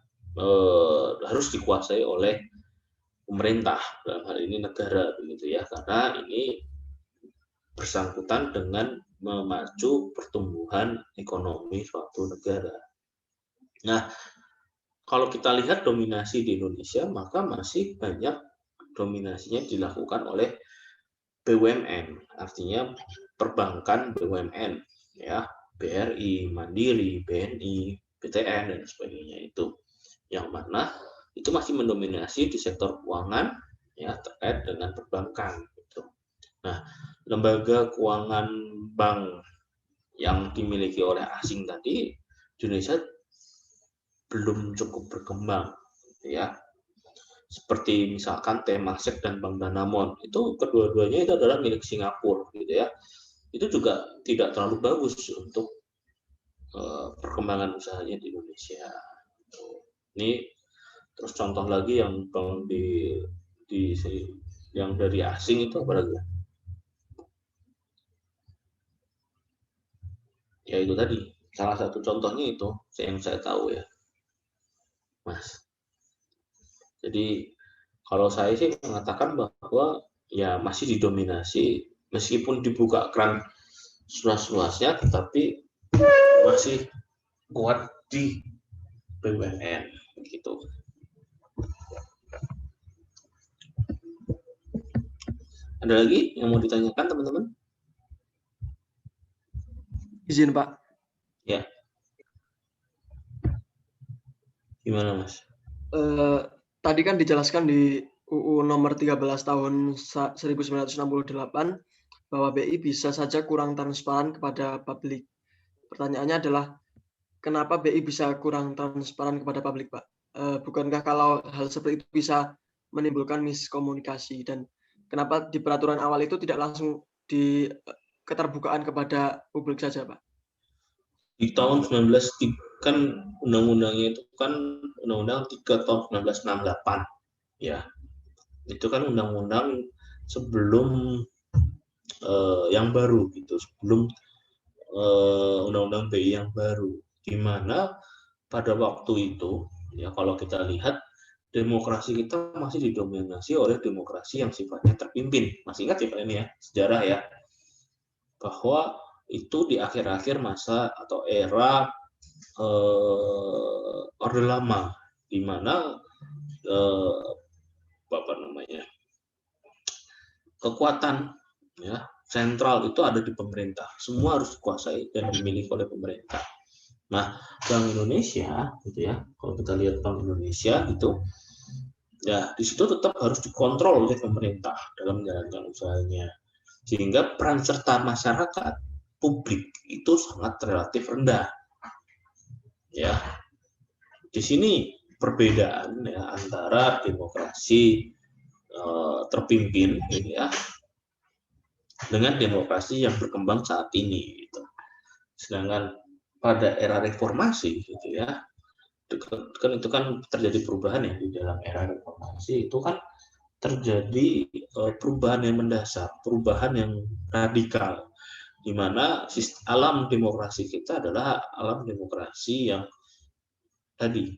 harus dikuasai oleh pemerintah, dalam hal ini negara, begitu ya, karena ini bersangkutan dengan memacu pertumbuhan ekonomi suatu negara. Nah, kalau kita lihat dominasi di Indonesia, maka masih banyak dominasinya dilakukan oleh BUMN, artinya perbankan BUMN, ya, BRI, Mandiri, BNI, BTN, dan sebagainya itu. Yang mana itu masih mendominasi di sektor keuangan, ya, terkait dengan perbankan. Gitu. Nah, lembaga keuangan bank yang dimiliki oleh asing tadi, Indonesia belum cukup berkembang, ya. Seperti misalkan Temasek dan Bank Danamon, itu kedua-duanya itu adalah milik Singapura, gitu ya. Itu juga tidak terlalu bagus untuk perkembangan usahanya di Indonesia. Ini terus contoh lagi yang yang dari asing itu apa lagi? Ya itu tadi, salah satu contohnya itu yang saya tahu ya, Mas. Jadi kalau saya sih mengatakan bahwa ya masih didominasi, meskipun dibuka keran seluas-luasnya, tetapi masih kuat di BUMN gitu. Ada lagi yang mau ditanyakan teman-teman?
Izin Pak.
Ya. Gimana Mas?
Tadi kan dijelaskan di UU nomor 13 tahun 1968 bahwa BI bisa saja kurang transparan kepada publik. Pertanyaannya adalah kenapa BI bisa kurang transparan kepada publik, Pak? Bukankah kalau hal seperti itu bisa menimbulkan miskomunikasi, dan kenapa di peraturan awal itu tidak langsung di keterbukaan kepada publik saja, Pak?
Di tahun 19 kan undang-undangnya itu kan Undang-Undang 3 tahun 1968 ya. Itu kan undang-undang sebelum yang baru gitu, sebelum undang-undang BI yang baru, di mana pada waktu itu ya kalau kita lihat demokrasi kita masih didominasi oleh demokrasi yang sifatnya terpimpin. Masih ingat ya Pak ini ya, sejarah ya, bahwa itu di akhir-akhir masa atau era Orde Lama, di mana kekuatan ya sentral itu ada di pemerintah, semua harus dikuasai dan dimiliki oleh pemerintah. Nah, Bank Indonesia, gitu ya, kalau kita lihat Bank Indonesia itu, ya di situ tetap harus dikontrol oleh pemerintah dalam menjalankan usahanya, sehingga peran serta masyarakat publik itu sangat relatif rendah. Ya, di sini perbedaan ya antara demokrasi terpimpin, gitu ya, dengan demokrasi yang berkembang saat ini. Gitu. Sedangkan pada era reformasi, gitu ya, kan itu kan terjadi perubahan ya di dalam era reformasi, itu kan terjadi perubahan yang mendasar, perubahan yang radikal, di mana alam demokrasi kita adalah alam demokrasi yang tadi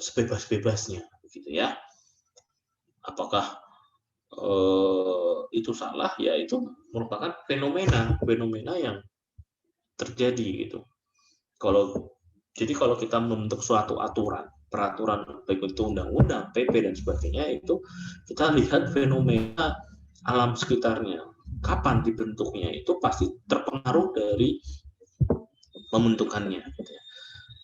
sebebas-bebasnya, gitu ya. Apakah itu salah? Ya itu merupakan fenomena yang terjadi gitu. Jadi kalau kita membentuk suatu peraturan baik itu undang-undang, PP dan sebagainya, itu kita lihat fenomena alam sekitarnya. Kapan dibentuknya itu pasti terpengaruh dari pembentukannya. Gitu ya.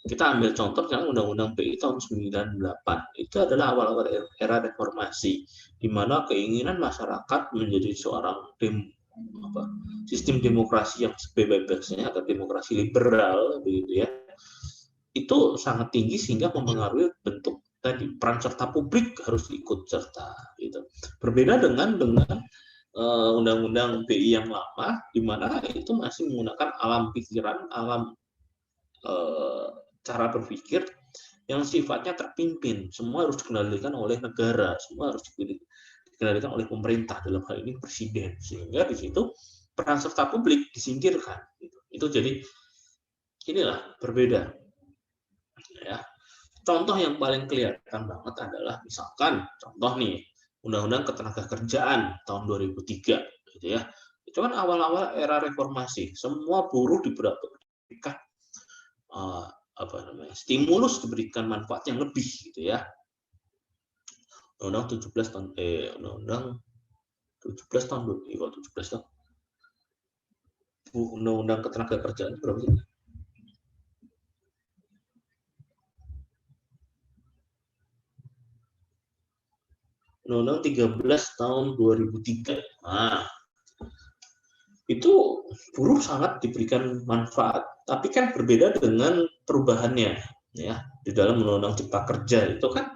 Kita ambil contoh misalnya Undang-Undang BI tahun 98, itu adalah awal-awal era reformasi, di mana keinginan masyarakat menjadi seorang sistem demokrasi yang sebebas-bebasnya atau demokrasi liberal begitu ya, itu sangat tinggi sehingga mempengaruhi bentuk tadi peran serta publik harus ikut serta gitu. Berbeda dengan undang-undang BI yang lama di mana itu masih menggunakan alam pikiran, alam cara berpikir yang sifatnya terpimpin. Semua harus dikendalikan oleh negara, semua harus dikendalikan oleh pemerintah, dalam hal ini presiden, sehingga di situ peran serta publik disingkirkan gitu. Itu jadi inilah berbeda ya. Contoh yang paling kelihatan banget adalah misalkan contoh nih Undang-Undang Ketenagakerjaan tahun 2003 gitu ya. Itu kan awal-awal era reformasi, semua buruh diberikan stimulus, diberikan manfaat yang lebih gitu ya. Undang-Undang 17 tahun Undang-Undang 17 tahun 17 tahun. Undang-Undang Ketenagakerjaan berapa sih? Undang-Undang 13 tahun 2003. Nah, itu buruh sangat diberikan manfaat, tapi kan berbeda dengan perubahannya ya. Di dalam Undang-Undang Cipta Kerja itu kan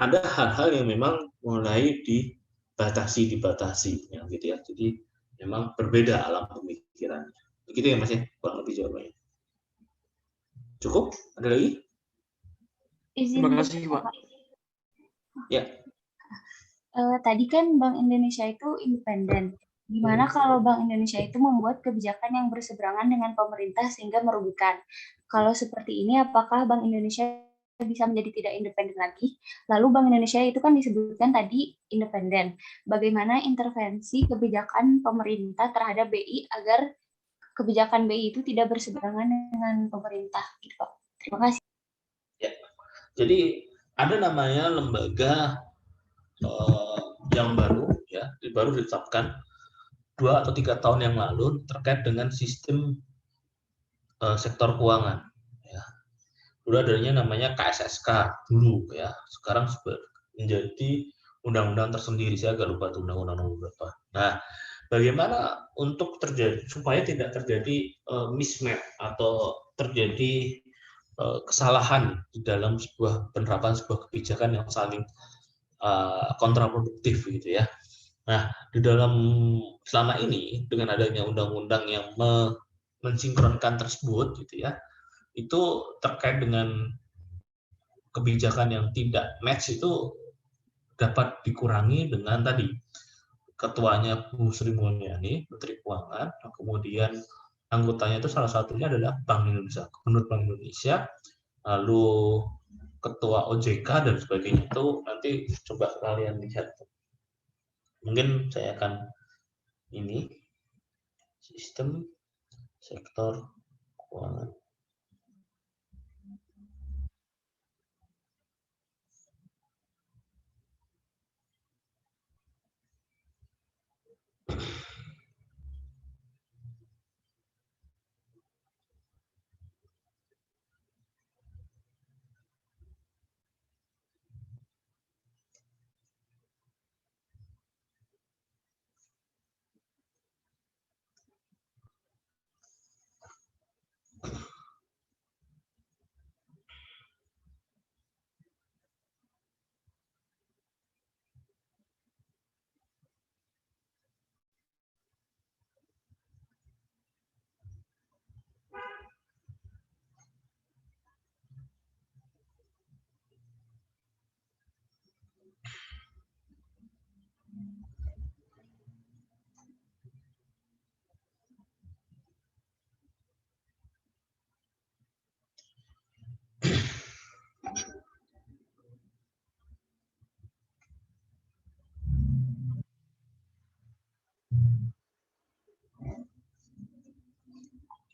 ada hal-hal yang memang mulai dibatasi ya gitu ya. Jadi memang berbeda alam pemikiran. Begitu ya Mas ya, kurang lebih jawabannya. Cukup? Ada lagi?
Terima kasih, Pak.
Ya.
Tadi kan Bank Indonesia itu independen. Gimana kalau Bank Indonesia itu membuat kebijakan yang berseberangan dengan pemerintah sehingga merugikan? Kalau seperti ini, apakah Bank Indonesia bisa menjadi tidak independen lagi? Lalu Bank Indonesia itu kan disebutkan tadi independen. Bagaimana intervensi kebijakan pemerintah terhadap BI agar kebijakan BI itu tidak berseberangan dengan pemerintah? Gitu, Pak. Terima kasih.
Ya. Jadi ada namanya lembaga yang baru ditetapkan 2 atau 3 tahun yang lalu terkait dengan sistem sektor keuangan. Ya. Dulu adanya namanya KSSK dulu ya, sekarang menjadi undang-undang tersendiri, saya agak lupa tuh undang-undang nomor berapa. Nah, bagaimana untuk supaya tidak terjadi mismatch atau terjadi kesalahan di dalam penerapan sebuah kebijakan yang saling kontraproduktif gitu ya. Nah, di dalam selama ini dengan adanya undang-undang yang mensinkronkan tersebut gitu ya, itu terkait dengan kebijakan yang tidak match itu dapat dikurangi dengan tadi ketuanya Bu Sri Mulyani, Menteri Keuangan, kemudian anggotanya itu salah satunya adalah Bank Indonesia, Gubernur Bank Indonesia, lalu Ketua OJK dan sebagainya. Itu nanti coba kalian lihat. Mungkin saya akan ini sistem sektor keuangan.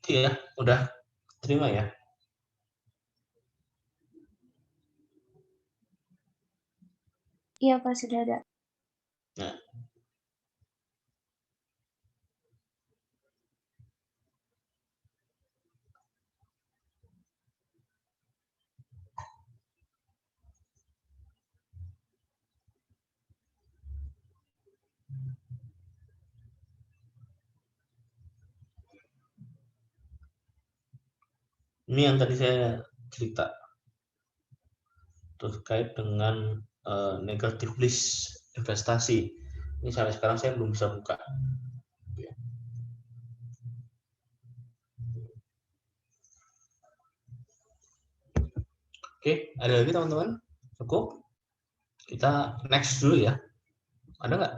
Iya, udah terima ya.
Iya, Pak, sudah ada.
Nah, Ini yang tadi saya cerita terkait dengan negative list investasi. Ini sampai sekarang saya belum bisa buka. Oke, ada lagi teman-teman? Cukup? Kita next dulu ya. Ada nggak?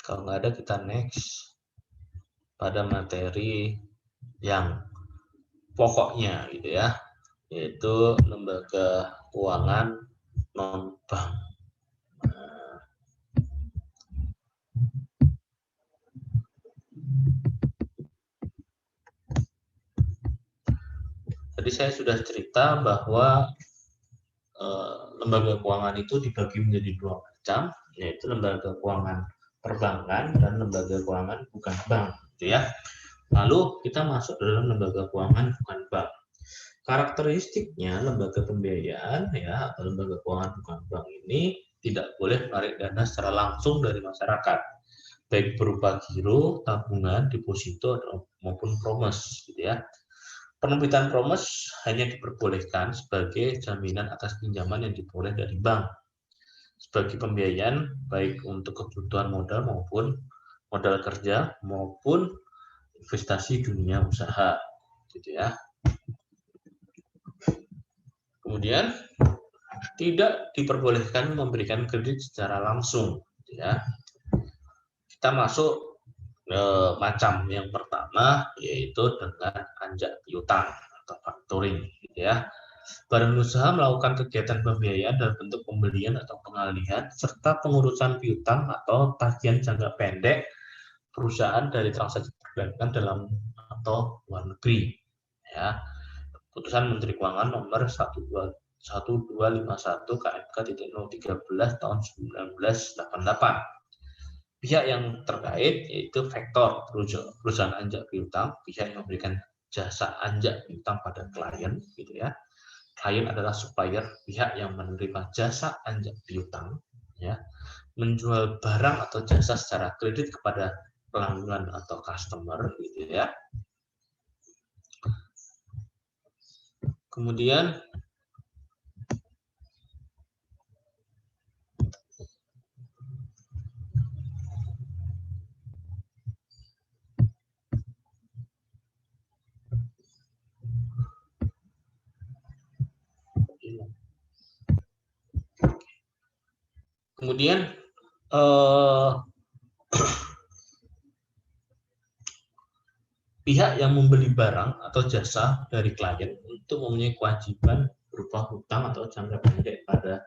Kalau nggak ada, kita next pada materi yang pokoknya gitu ya, yaitu lembaga keuangan non-bank. Tadi saya sudah cerita bahwa lembaga keuangan itu dibagi menjadi dua macam, yaitu lembaga keuangan perbankan dan lembaga keuangan bukan bank, gitu ya. Lalu kita masuk dalam lembaga keuangan bukan bank. Karakteristiknya lembaga pembiayaan ya atau lembaga keuangan bukan bank ini tidak boleh menarik dana secara langsung dari masyarakat, baik berupa giro, tabungan, deposito maupun promes, gitu ya. Penerbitan promes hanya diperbolehkan sebagai jaminan atas pinjaman yang diperoleh dari bank sebagai pembiayaan baik untuk kebutuhan modal maupun modal kerja maupun investasi dunia usaha, gitu ya. Kemudian tidak diperbolehkan memberikan kredit secara langsung, gitu ya. Kita masuk macam yang pertama, yaitu dengan anjak piutang atau factoring, gitu ya. Badan usaha melakukan kegiatan pembiayaan dalam bentuk pembelian atau pengalihan serta pengurusan piutang atau tagihan jangka pendek perusahaan dari transaksi perbankan dalam atau luar negeri. Ya. Putusan Menteri Keuangan nomor 1251 KMK.013 tahun 1988. Pihak yang terkait yaitu faktor perusahaan anjak piutang, pihak yang memberikan jasa anjak piutang pada klien, gitu ya. Klien adalah supplier, pihak yang menerima jasa anjak piutang, ya, menjual barang atau jasa secara kredit kepada pelanggan atau customer, gitu ya. Kemudian pihak yang membeli barang atau jasa dari klien untuk mempunyai kewajiban berupa hutang atau jangka pendek pada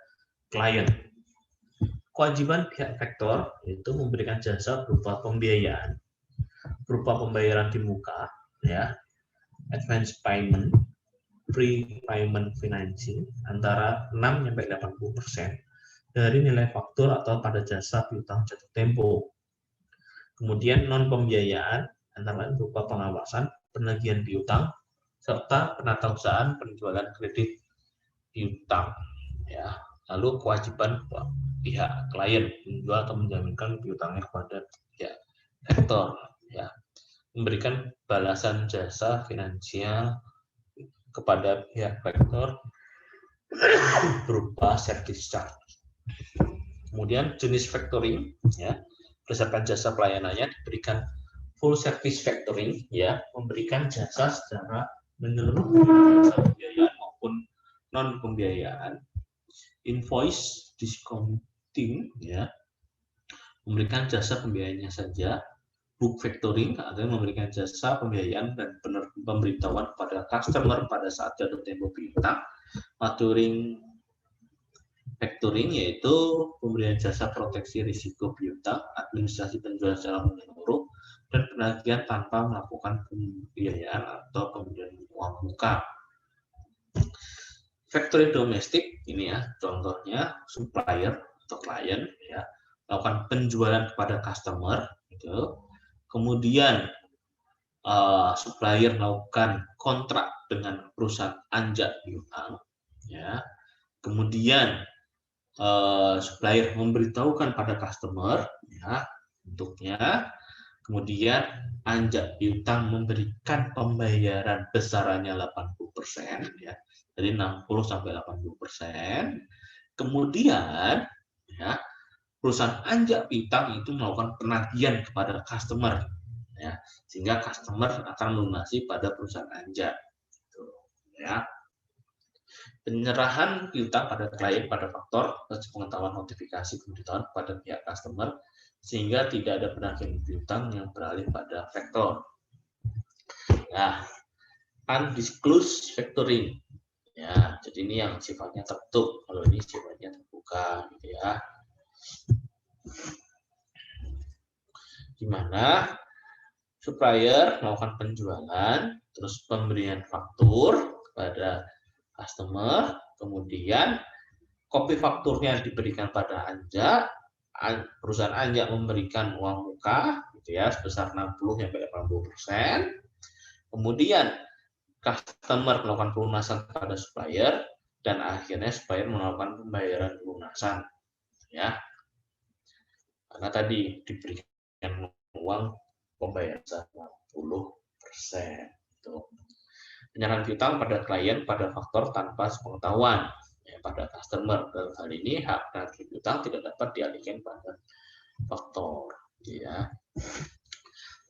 klien. Kewajiban pihak faktor yaitu memberikan jasa berupa pembiayaan, berupa pembayaran di muka, ya, advance payment, prepayment financing antara 6-80% dari nilai faktur atau pada jasa piutang jatuh tempo. Kemudian non pembiayaan antara lain berupa pengawasan, penagihan piutang, serta penatausahaan penjualan kredit piutang. Ya. Lalu kewajiban pihak klien menjual atau menjaminkan piutangnya kepada pihak faktor, ya, memberikan balasan jasa finansial kepada pihak faktor berupa service charge. Kemudian jenis factoring, ya, berdasarkan jasa pelayanannya diberikan full service factoring, ya, memberikan jasa secara menyeluruh jasa pembiayaan maupun non pembiayaan. Invoice discounting, ya, memberikan jasa pembiayaannya saja. Book factoring atau memberikan jasa pembiayaan dan pemberitahuan kepada customer pada saat jatuh tempo piutang. Maturing factoring yaitu pemberian jasa proteksi risiko piutang, administrasi penjualan secara menyeluruh, dan penagihan tanpa melakukan pembiayaan atau pemberian uang muka. Factoring domestik ini ya, contohnya supplier atau klien, ya, melakukan penjualan kepada customer, gitu. Kemudian supplier melakukan kontrak dengan perusahaan anjak piutang, ya. Kemudian supplier memberitahukan pada customer, ya, bentuknya. Kemudian anjak piutang memberikan pembayaran besarannya 80%, ya, dari 60 sampai 80%. Kemudian, ya, perusahaan anjak piutang itu melakukan penagihan kepada customer, ya, sehingga customer akan melunasi pada perusahaan anjak. Gitu, ya. Penyerahan piutang pada klien pada faktor pengetahuan notifikasi pemberitahuan pada pihak customer, sehingga tidak ada penagihan piutang yang beralih pada faktor. Nah, undisclosed factoring. Ya, jadi ini yang sifatnya tertutup, kalau ini sifatnya terbuka, gitu ya. Di mana supplier melakukan penjualan, terus pemberian faktur kepada customer, kemudian kopi fakturnya diberikan pada anjak, perusahaan anjak memberikan uang muka, gitu ya, sebesar 60-80%. Kemudian customer melakukan pelunasan pada supplier, dan akhirnya supplier melakukan pembayaran pelunasan, ya. Karena tadi diberikan uang pembayaran 60%. Penyerahan piutang pada klien pada faktor tanpa sepengetahuan, ya, pada customer. Dalam hal ini hak penagih piutang tidak dapat dialihkan pada faktor, ya.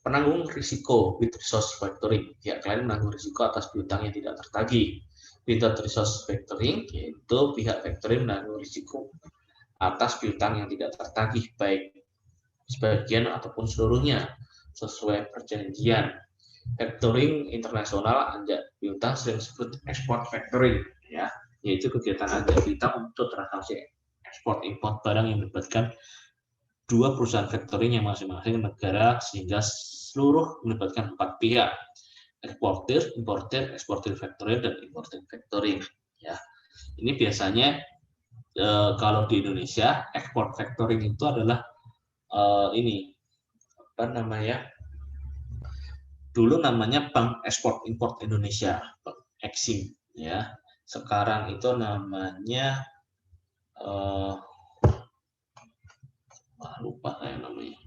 Penanggung risiko with resource factoring. Pihak klien menanggung risiko atas piutang yang tidak tertagih. With resource factoring, yaitu pihak factoring menanggung risiko atas piutang yang tidak tertagih, baik sebagian ataupun seluruhnya, sesuai perjanjian. Factoring internasional anjak piutang sering disebut export factoring, ya, yaitu kegiatan anjak piutang untuk transaksi ekspor impor barang yang melibatkan dua perusahaan factoring yang masing-masing negara, sehingga seluruh melibatkan 4 pihak: eksportir, importir, eksportir factoring, dan importir factoring, ya. Ini biasanya kalau di Indonesia export factoring itu adalah ini apa namanya? Dulu namanya Bank Ekspor Import Indonesia, Bank Eksim, ya. Sekarang itu namanya lupa saya namanya.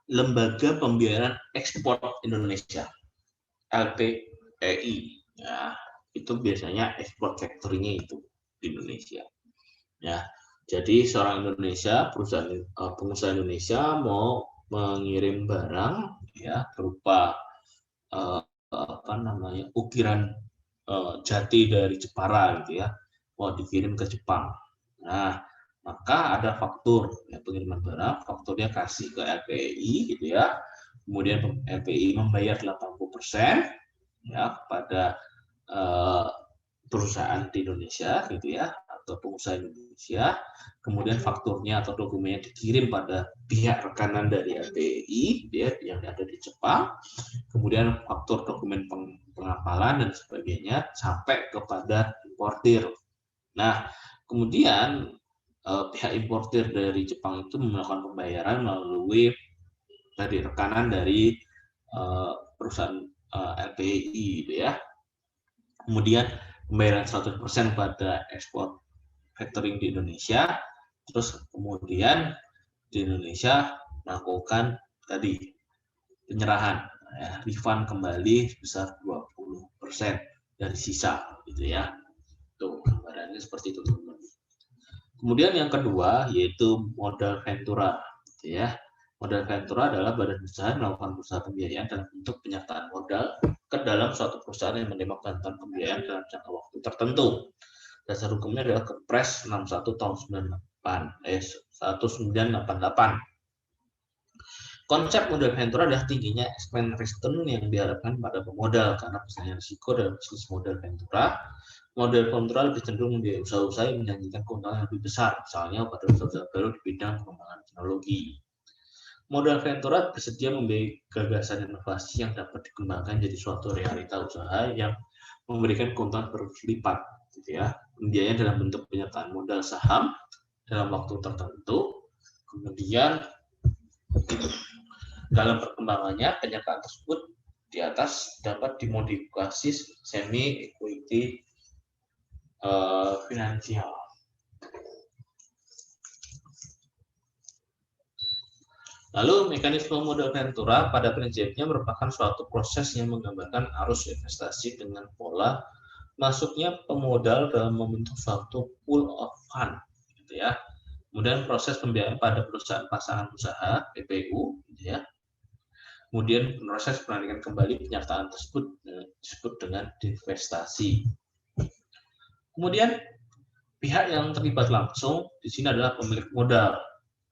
Lembaga Pembiayaan Ekspor Indonesia, LPEI, ya, itu biasanya ekspor factoringnya itu di Indonesia, ya. Jadi seorang Indonesia, pengusaha Indonesia mau mengirim barang, ya, berupa apa namanya, ukiran jati dari Jepara, gitu ya, mau dikirim ke Jepang. Nah, maka ada faktur, ya, pengiriman barang, fakturnya kasih ke LPI, gitu ya. Kemudian LPI membayar 80%, ya, kepada perusahaan di Indonesia, gitu ya, atau pengusaha Indonesia. Kemudian fakturnya atau dokumennya dikirim pada pihak rekanan dari LPI, ya, yang ada di Jepang. Kemudian faktur dokumen pengapalan dan sebagainya sampai kepada importir. Nah, kemudian pihak importir dari Jepang itu melakukan pembayaran melalui dari rekanan dari perusahaan LPI, gitu ya. Kemudian pembayaran 100% pada ekspor factoring di Indonesia, terus kemudian di Indonesia melakukan tadi penyerahan, ya, refund kembali sebesar 20% dari sisa, gitu ya. Tuh, gambarannya seperti itu, teman-teman. Kemudian yang kedua yaitu modal ventura, gitu ya. Modal ventura adalah badan usaha melakukan usaha pembiayaan dalam bentuk penyertaan modal ke dalam suatu perusahaan yang menerima bantuan pembiayaan dalam jangka waktu tertentu. Dasar hukumnya adalah Kepres 61 tahun 1988. Konsep modal ventura adalah tingginya expense return yang diharapkan pada pemodal karena besarnya risiko dalam bisnis modal ventura. Model ventura lebih cenderung membiayai usaha-usaha yang menjanjikan keuntungan yang lebih besar, misalnya pada usaha baru di bidang pengembangan teknologi. Modal ventura bersedia membiayai gagasan inovasi yang dapat dikembangkan jadi suatu realita usaha yang memberikan keuntungan berlipat, gitu ya. pembiayaan dalam bentuk penyertaan modal saham dalam waktu tertentu. Kemudian dalam perkembangannya penyertaan tersebut di atas dapat dimodifikasi semi equity finansial. Lalu mekanisme modal ventura pada prinsipnya merupakan suatu proses yang menggambarkan arus investasi dengan pola masuknya pemodal dalam membentuk suatu pool of fund, gitu ya. Kemudian proses pembiayaan pada perusahaan pasangan usaha (PPU), gitu ya. Kemudian proses pelantikan kembali penyertaan tersebut disebut dengan divestasi. Kemudian pihak yang terlibat langsung di sini adalah pemilik modal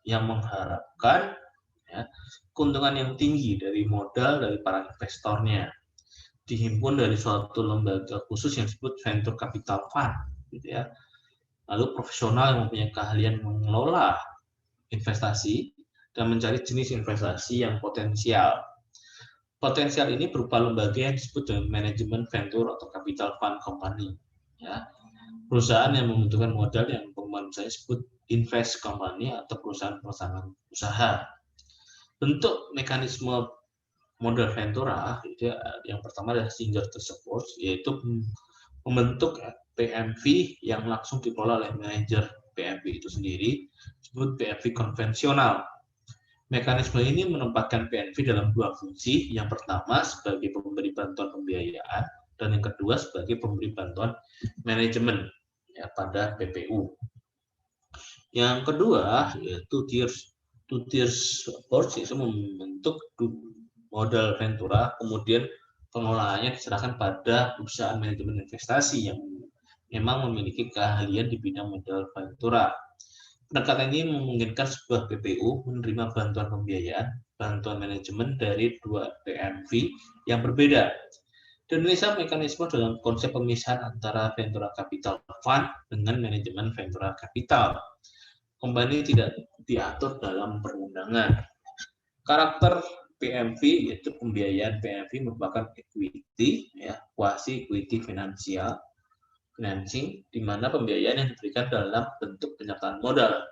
yang mengharapkan keuntungan yang tinggi dari modal dari para investornya, dihimpun dari suatu lembaga khusus yang disebut venture capital fund, gitu ya. Lalu profesional yang mempunyai keahlian mengelola investasi dan mencari jenis investasi yang potensial. Potensial ini berupa lembaga yang disebut dengan manajemen venture atau capital fund company, ya. Perusahaan yang membutuhkan modal yang pengembangan usaha disebut invest company atau perusahaan pasangan usaha. Bentuk mekanisme modal ventura yang pertama adalah single to support, yaitu membentuk PMV yang langsung dikelola oleh manajer PMV itu sendiri, disebut PMV konvensional. Mekanisme ini menempatkan PMV dalam dua fungsi, yang pertama sebagai pemberi bantuan pembiayaan dan yang kedua sebagai pemberi bantuan manajemen ya, pada PPU. Yang kedua yaitu two-tier support, itu membentuk modal ventura, kemudian pengelolaannya diserahkan pada perusahaan manajemen investasi yang memang memiliki keahlian di bidang modal ventura. Pendekatan ini memungkinkan sebuah PPU menerima bantuan pembiayaan, bantuan manajemen dari dua PMV yang berbeda. Di Indonesia, mekanisme dalam konsep pemisahan antara ventura capital fund dengan manajemen ventura capital. Kembali tidak diatur dalam perundangan. Karakter PMV yaitu pembiayaan PMV merupakan equity, ya, quasi equity finansial, financing, di mana pembiayaan yang diberikan dalam bentuk penyertaan modal.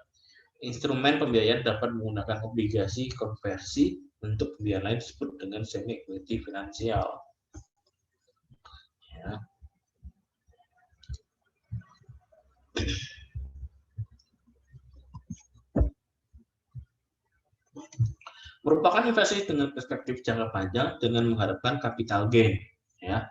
Instrumen pembiayaan dapat menggunakan obligasi konversi, bentuk pembiayaan lain disebut dengan semi equity finansial. Ya. Merupakan investasi dengan perspektif jangka panjang dengan mengharapkan capital gain, ya.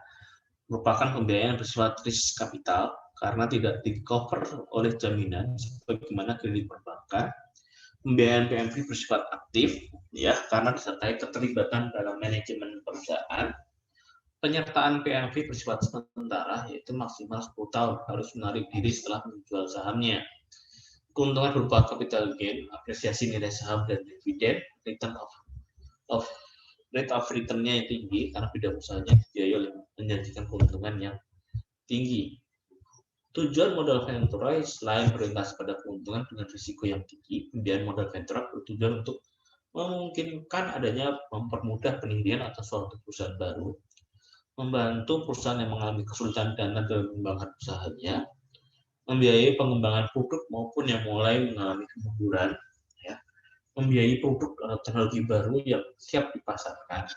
Merupakan pembiayaan bersifat risk kapital karena tidak di-cover oleh jaminan sebagaimana kredit perbankan. Pembiayaan PMV bersifat aktif, ya, karena disertai keterlibatan dalam manajemen perusahaan. Penyertaan PMV bersifat sementara, yaitu maksimal 10 tahun, harus menarik diri setelah menjual sahamnya. Keuntungan berupa capital gain, apresiasi nilai saham dan dividen, rate of return-nya yang tinggi karena bidang usahanya dibiayai oleh menjanjikan keuntungan yang tinggi. Tujuan modal ventura selain berorientasi pada keuntungan dengan risiko yang tinggi, pembiayaan modal ventura bertujuan untuk memungkinkan adanya mempermudah pendirian atau suatu perusahaan baru, membantu perusahaan yang mengalami kesulitan dana dalam mengembangkan usahanya, membiayai pengembangan produk maupun yang mulai mengalami kemunduran, ya, membiayai produk atau teknologi baru yang siap dipasarkan,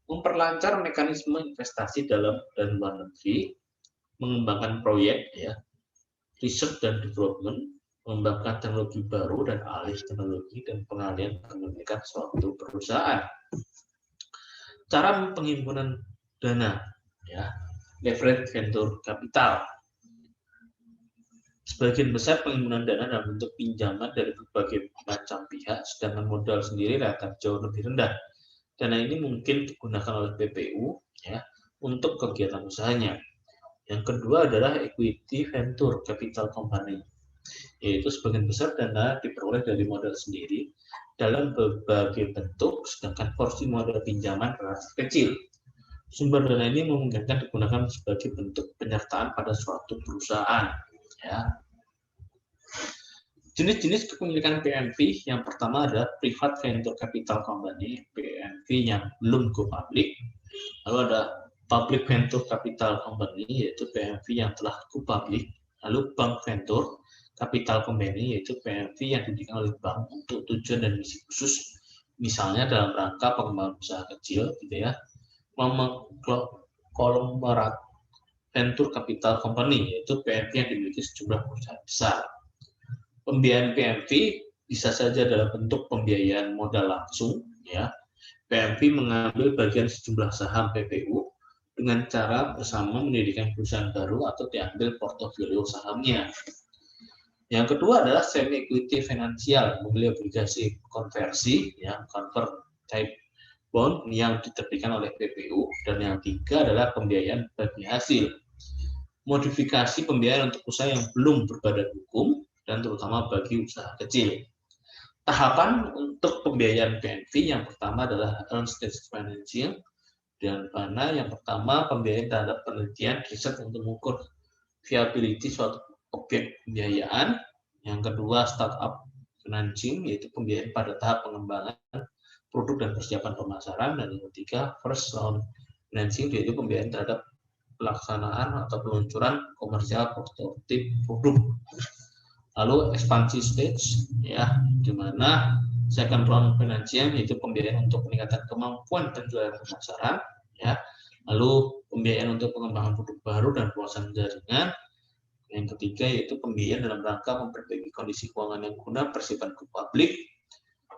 memperlancar mekanisme investasi dalam dan luar negeri, mengembangkan proyek, ya, research dan development, mengembangkan teknologi baru dan alih teknologi dan pengalihan kepemilikan suatu perusahaan. Cara penghimpunan dana, ya, leverage venture capital. Sebagian besar penghimpunan dana dalam bentuk pinjaman dari berbagai macam pihak, sedangkan modal sendiri relatif jauh lebih rendah. Dana ini mungkin digunakan oleh PPU, ya, untuk kegiatan usahanya. Yang kedua adalah equity venture capital company, yaitu sebagian besar dana diperoleh dari modal sendiri dalam berbagai bentuk, sedangkan porsi modal pinjaman relatif kecil. Sumber dana ini memungkinkan digunakan sebagai bentuk penyertaan pada suatu perusahaan. Ya. Jenis-jenis kepemilikan PMV yang pertama adalah private venture capital company, PMV yang belum go public. Lalu ada public venture capital company, yaitu PMV yang telah go public. Lalu bank venture, capital company, yaitu PMV yang didirikan oleh bank untuk tujuan dan misi khusus, misalnya dalam rangka pengembangan usaha kecil, gitu ya. Konglomerat venture capital company, yaitu PMV yang dimiliki sejumlah perusahaan besar. Pembiayaan PMV bisa saja dalam bentuk pembiayaan modal langsung, ya. PMV mengambil bagian sejumlah saham PPU dengan cara bersama mendirikan perusahaan baru atau diambil portofolio sahamnya. Yang kedua adalah semi equity finansial, membeli obligasi konversi, ya, convert type bond yang diterbitkan oleh PPU. Dan yang ketiga adalah pembiayaan bagi hasil, modifikasi pembiayaan untuk usaha yang belum berbadan hukum dan terutama bagi usaha kecil. Tahapan untuk pembiayaan PNV yang pertama adalah early stage financing, dan mana yang pertama pembiayaan terhadap penelitian riset untuk mengukur viability suatu objek pembiayaan. Yang kedua startup financing, yaitu pembiayaan pada tahap pengembangan produk dan persiapan pemasaran. Dan yang ketiga first round financing, yaitu pembiayaan terhadap pelaksanaan atau peluncuran komersial prototip produk. Lalu ekspansi stage, ya, di mana second round financing, yaitu pembiayaan untuk peningkatan kemampuan penjualan pemasaran, ya. Lalu pembiayaan untuk pengembangan produk baru dan perluasan jaringan. Yang ketiga yaitu pembiayaan dalam rangka memperbaiki kondisi keuangan yang guna persiapan ke publik.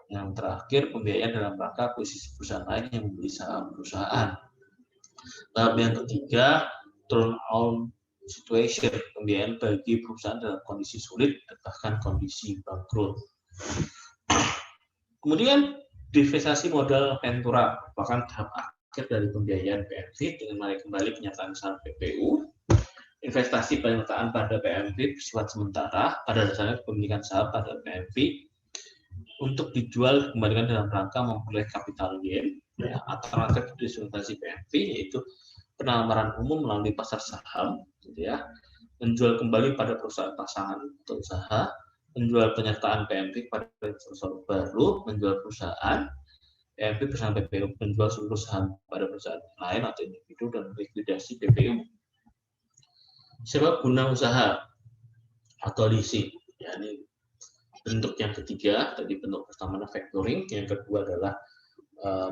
Yang terakhir pembiayaan dalam rangka akuisisi perusahaan lain yang membeli saham perusahaan. Tahap yang ketiga turnaround situation, pembiayaan bagi perusahaan dalam kondisi sulit dan bahkan kondisi bangkrut. Kemudian divestasi modal ventura merupakan tahap akhir dari pembiayaan PMV dengan menarik kembali kenyataan saham PPU. Investasi penyertaan pada PMV bersifat sementara, pada dasarnya kepemilikan saham pada PMV untuk dijual kembalikan dalam rangka memperoleh capital gain. Ya, alternatif investasi PMV yaitu penamaran umum melalui pasar saham, gitu ya, menjual kembali pada perusahaan pasangan atau usaha, menjual penyertaan PMV pada investor baru, menjual perusahaan PMV bersama PPU, menjual seluruh saham pada perusahaan lain atau individu, dan likuidasi PPU. Sebab guna usaha atau leasing, ya, ini bentuk yang ketiga. Tadi bentuk pertama factoring, yang kedua adalah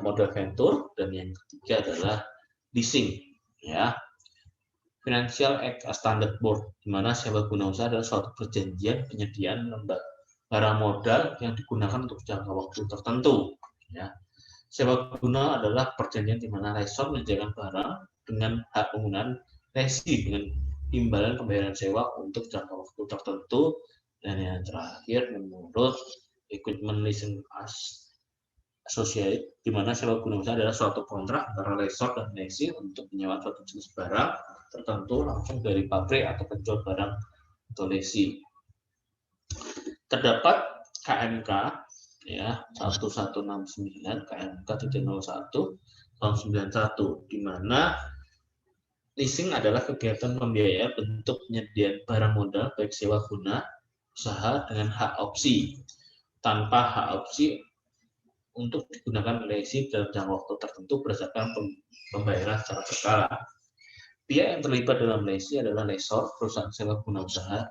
modal venture, dan yang ketiga adalah leasing. Ya, Financial Act Standard Board, di mana sewa guna usaha adalah suatu perjanjian penyediaan barang modal yang digunakan untuk jangka waktu tertentu. Ya, sewa guna adalah perjanjian di mana lessor menyediakan barang dengan hak penggunaan lesi dengan imbalan pembayaran sewa untuk jangka waktu tertentu. Dan yang terakhir menurut Equipment Leasing Associate, di mana sewa guna usaha adalah suatu kontrak antara lessor dan lesi untuk menyewa suatu jenis barang tertentu langsung dari pabrik atau penjual barang atau lesi. Terdapat KMK, ya, 1169 KMK 01 tahun 91, di mana leasing adalah kegiatan pembiayaan bentuk penyediaan barang modal baik sewa guna usaha dengan hak opsi tanpa hak opsi untuk digunakan lesi dalam jangka waktu tertentu berdasarkan pembayaran secara berkala. Pihak yang terlibat dalam lesi adalah lessor, perusahaan sewa guna usaha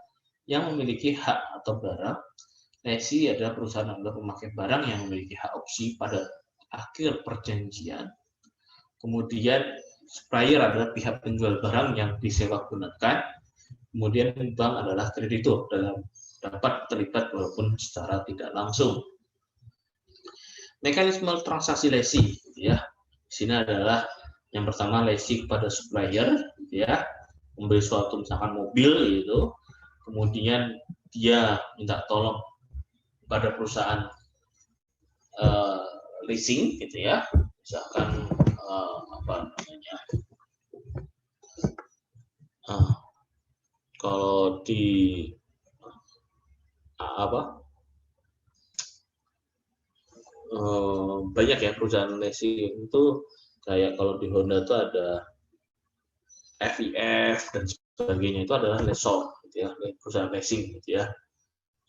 yang memiliki hak atau barang. Lesi adalah perusahaan atau pemakai barang yang memiliki hak opsi pada akhir perjanjian. Kemudian supplier adalah pihak penjual barang yang disewa gunakan. Kemudian bank adalah kreditur dalam dapat terlibat walaupun secara tidak langsung. Mekanisme transaksi lesi, ya, di sini adalah yang pertama lesi kepada supplier, ya, membeli suatu misalkan mobil, gitu, kemudian dia minta tolong pada perusahaan leasing, gitu ya, misalkan apa namanya, kalau di banyak ya perusahaan leasing itu, kayak kalau di Honda itu ada FIF dan sebagainya, itu adalah lessor, gitu ya, perusahaan leasing, gitu ya.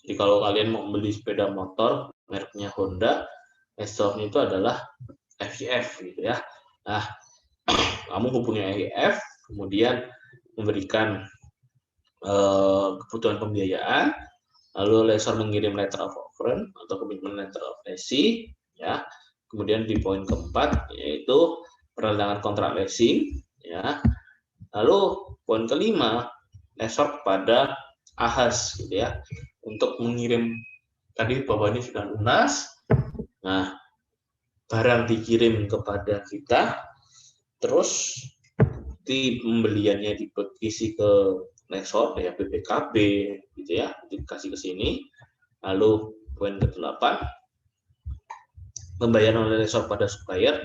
Jadi kalau kalian mau membeli sepeda motor mereknya Honda, lessornya itu adalah FIF, gitu ya. Nah, kamu hubungi FIF, kemudian memberikan kebutuhan pembiayaan, lalu lessor mengirim letter of offer atau commitment letter of lessee, ya. Kemudian di poin keempat yaitu penandatangan kontrak leasing, ya. Lalu poin kelima, lessor kepada ahas, gitu ya, untuk mengirim tadi bahwa ini sudah lunas. Nah, barang dikirim kepada kita, terus di pembeliannya diisi ke lessor ya BPKB, gitu ya, dikasih ke sini. Lalu poin ke-8, pembayaran oleh lessor pada supplier,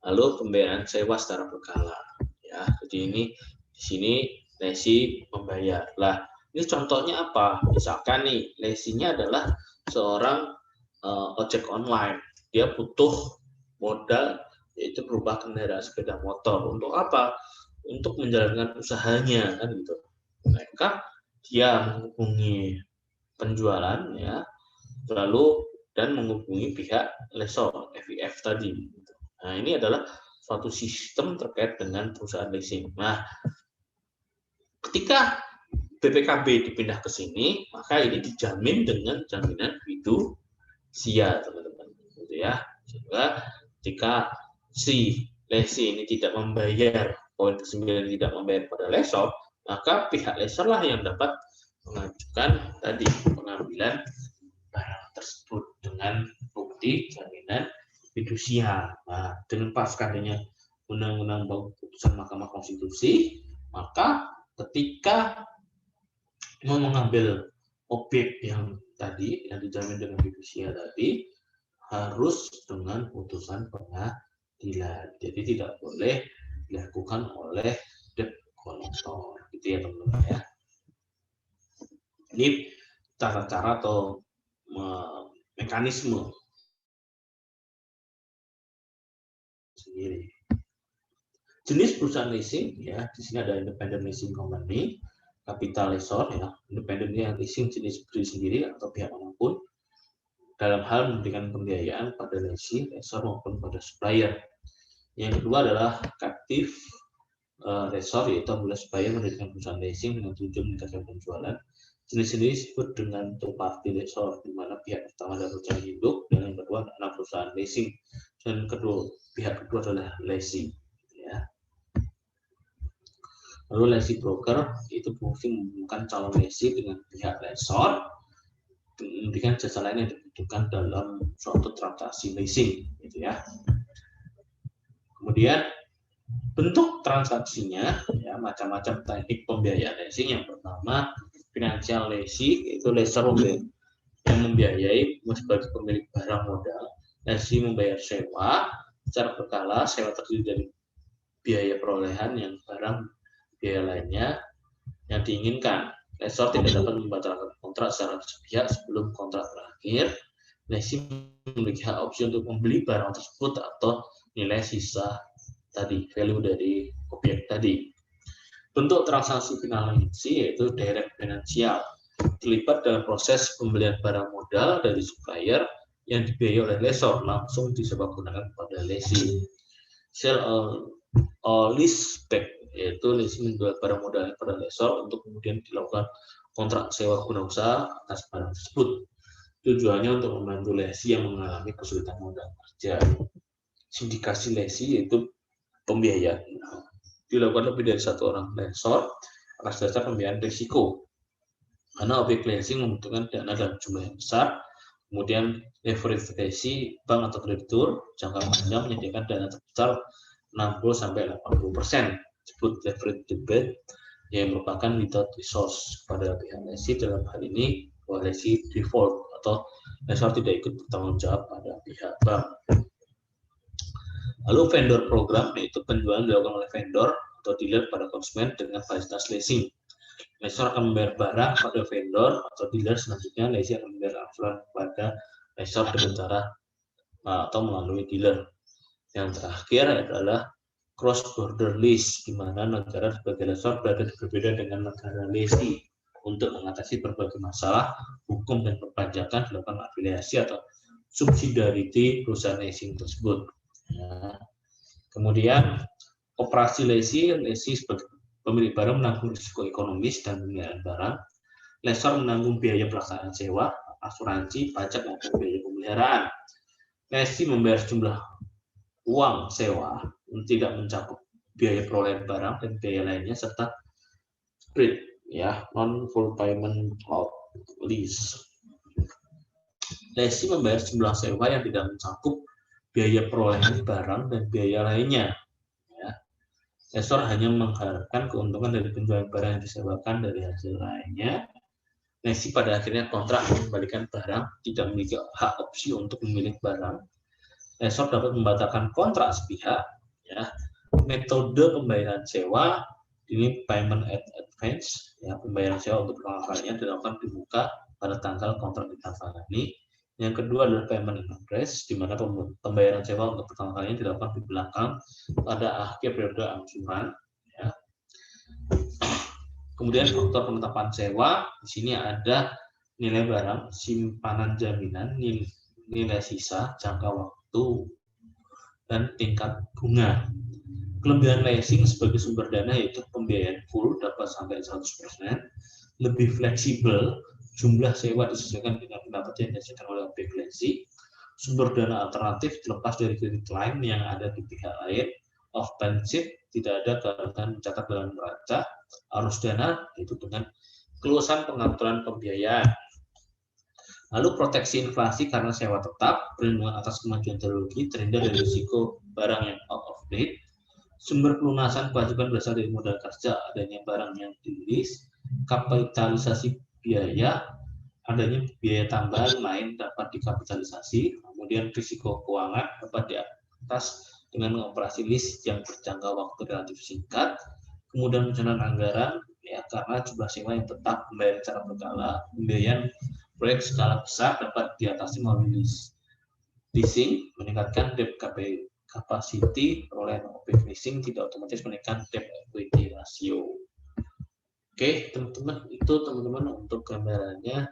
lalu pembayaran sewa secara berkala, ya. Jadi ini di sini lessee membayar. Lah, ini contohnya apa? Misalkan nih lessee-nya adalah seorang ojek online, dia butuh modal yaitu berupa kendaraan sepeda motor. Untuk apa? Untuk menjalankan usahanya, kan gitu. Maka dia menghubungi penjualan, ya, lalu dan menghubungi pihak lessor FIF tadi. Nah, ini adalah suatu sistem terkait dengan perusahaan leasing. Nah, ketika BPKB dipindah ke sini, maka ini dijamin dengan jaminan fidusia, teman-teman, gitu ya. Sehingga jika si lessee ini tidak membayar, poin ke-9 tidak membayar pada lessor, maka pihak lessor lah yang dapat mengajukan tadi pengambilan barang tersebut dengan bukti jaminan fidusia. Nah, dengan pasca adanya Undang-Undang Putusan Mahkamah Konstitusi, maka ketika mau mengambil objek yang tadi yang dijamin dengan fidusia tadi harus dengan putusan pengadilan. Jadi tidak boleh dilakukan oleh debt collector, gitu ya teman-teman ya. Ini cara-cara atau mekanisme sendiri. Jenis perusahaan leasing, ya, di sini ada independent leasing company, capital lessor, ya, independent yang leasing jenis berdiri sendiri atau pihak manapun dalam hal memberikan pembiayaan pada lessee, lessor maupun pada supplier. Yang kedua adalah captive lessor, yaitu apabila supplier mendirikan perusahaan leasing dengan tujuan meningkatkan penjualan. Jenis ini disebut dengan third party lessor, di mana pihak pertama adalah perusahaan induk dan yang kedua adalah perusahaan leasing, dan pihak kedua adalah lessee. Ya. Lalu lessee broker itu berfungsi menghubungkan calon lessee dengan pihak lessor, memberikan jasa lain yang dibutuhkan dalam suatu transaksi leasing, gitu ya. Kemudian bentuk transaksinya, ya, macam-macam teknik pembiayaan leasing. Yang pertama financial leasing, yaitu lessor yang membiayai sebagai pemilik barang modal, lessee membayar sewa secara berkala, sewa terdiri dari biaya perolehan yang barang biaya lainnya yang diinginkan. Lessor tidak dapat membatalkan kontrak secara sepihak sebelum kontrak berakhir. Lessee memiliki hak opsi untuk membeli barang tersebut atau nilai sisa tadi, value dari objek tadi. Bentuk transaksi financing yaitu direct financial, terlibat dalam proses pembelian barang modal dari supplier yang dibiayai oleh lessor langsung disewagunakan kepada lessee. Sell or lease back, yaitu lessee menjual barang modalnya pada lessor untuk kemudian dilakukan kontrak sewa guna usaha atas barang tersebut. Tujuannya untuk membantu lessee yang mengalami kesulitan modal kerja. Sindikasi lessee yaitu pembiayaan dilakukan lebih dari satu orang lessor atas dasar pembiayaan risiko, karena objek leasing membutuhkan dana dalam jumlah yang besar. Kemudian leverage bank atau kreditur jangka panjang menyediakan dana terbesar 60-80%, disebut leverage debt, yang merupakan without resource pada pihak lessee. Dalam hal ini bahwa lessee default atau lessor tidak ikut bertanggung jawab pada pihak bank. Lalu vendor program, yaitu penjualan dilakukan oleh vendor atau dealer pada konsumen dengan fasilitas leasing. Lessor akan membayar barang pada vendor atau dealer, selanjutnya lessee akan membayar upfront pada lessor dengan cara atau melalui dealer. Yang terakhir adalah cross border lease, di mana negara sebagai lessor berada berbeda dengan negara lessee. Untuk mengatasi berbagai masalah hukum dan perpajakan dilakukan afiliasi atau subsidiarity perusahaan leasing tersebut. Nah, kemudian operasi lessee sebagai Pemilik barang menanggung risiko ekonomis dan pemeliharaan barang. Lessor menanggung biaya pelaksanaan sewa, asuransi, pajak maupun biaya pemeliharaan. Lessee membayar sejumlah uang sewa tidak mencakup biaya perolehan barang dan biaya lainnya serta spread, ya, non full payment of lease. Lessee membayar jumlah sewa yang tidak mencakup biaya perolehan barang dan biaya lainnya. Ya. Lessor hanya mengharapkan keuntungan dari penjualan barang yang disewakan dari hasil lainnya. Lessee pada akhirnya kontrak mengembalikan barang, tidak memiliki hak opsi untuk memilih barang. Lessor dapat membatalkan kontrak sepihak. Ya. Metode pembayaran sewa ini payment at advance, ya, pembayaran sewa untuk pertama kalinya dilakukan di muka pada tanggal kontrak ditangani. Yang kedua adalah payment in progress, di mana pembayaran sewa untuk pertama kalinya dilakukan di belakang pada akhir periode angsuran. Ya. Kemudian faktor penetapan sewa, di sini ada nilai barang, simpanan jaminan, nilai sisa, jangka waktu, dan tingkat bunga. Kelebihan leasing sebagai sumber dana yaitu pembiayaan full dapat sampai 100%, lebih fleksibel, jumlah sewa disesuaikan dengan pendapatan yang dihasilkan oleh objek leasing, sumber dana alternatif terlepas dari kredit lain yang ada di pihak lain, off balance sheet, tidak ada keharusan mencatat dalam neraca, arus dana itu dengan keluasan pengaturan pembiayaan. Lalu proteksi inflasi karena sewa tetap, perlindungan atas kemajuan teknologi, terhindar dari risiko barang yang out of date, sumber pelunasan kewajiban berasal dari modal kerja, adanya barang yang dirilis, kapitalisasi biaya, adanya biaya tambahan lain dapat dikapitalisasi, kemudian risiko keuangan dapat di atas dengan mengoperasi list yang berjangka waktu relatif singkat, kemudian perencanaan anggaran, ya, karena jumlah sewa yang tetap membayar secara berkala, pembiayaan proyek skala besar dapat diatasi melalui leasing, meningkatkan debt capacity, perolehan objek leasing tidak otomatis menaikkan debt equity ratio. Oke, teman-teman, itu teman-teman untuk gambarannya.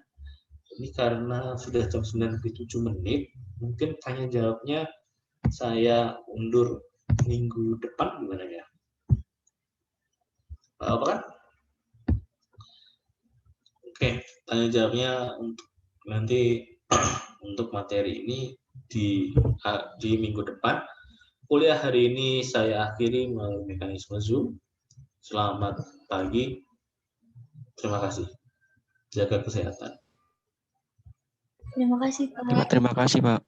Ini karena sudah jam 9:07, mungkin tanya jawabnya saya undur minggu depan, gimana ya? Apa kan? Oke, tanya jawabnya untuk nanti untuk materi ini di minggu depan. Kuliah hari ini saya akhiri melalui mekanisme Zoom. Selamat pagi. Terima kasih. Jaga kesehatan.
Terima kasih, Pak.
Terima kasih, Pak.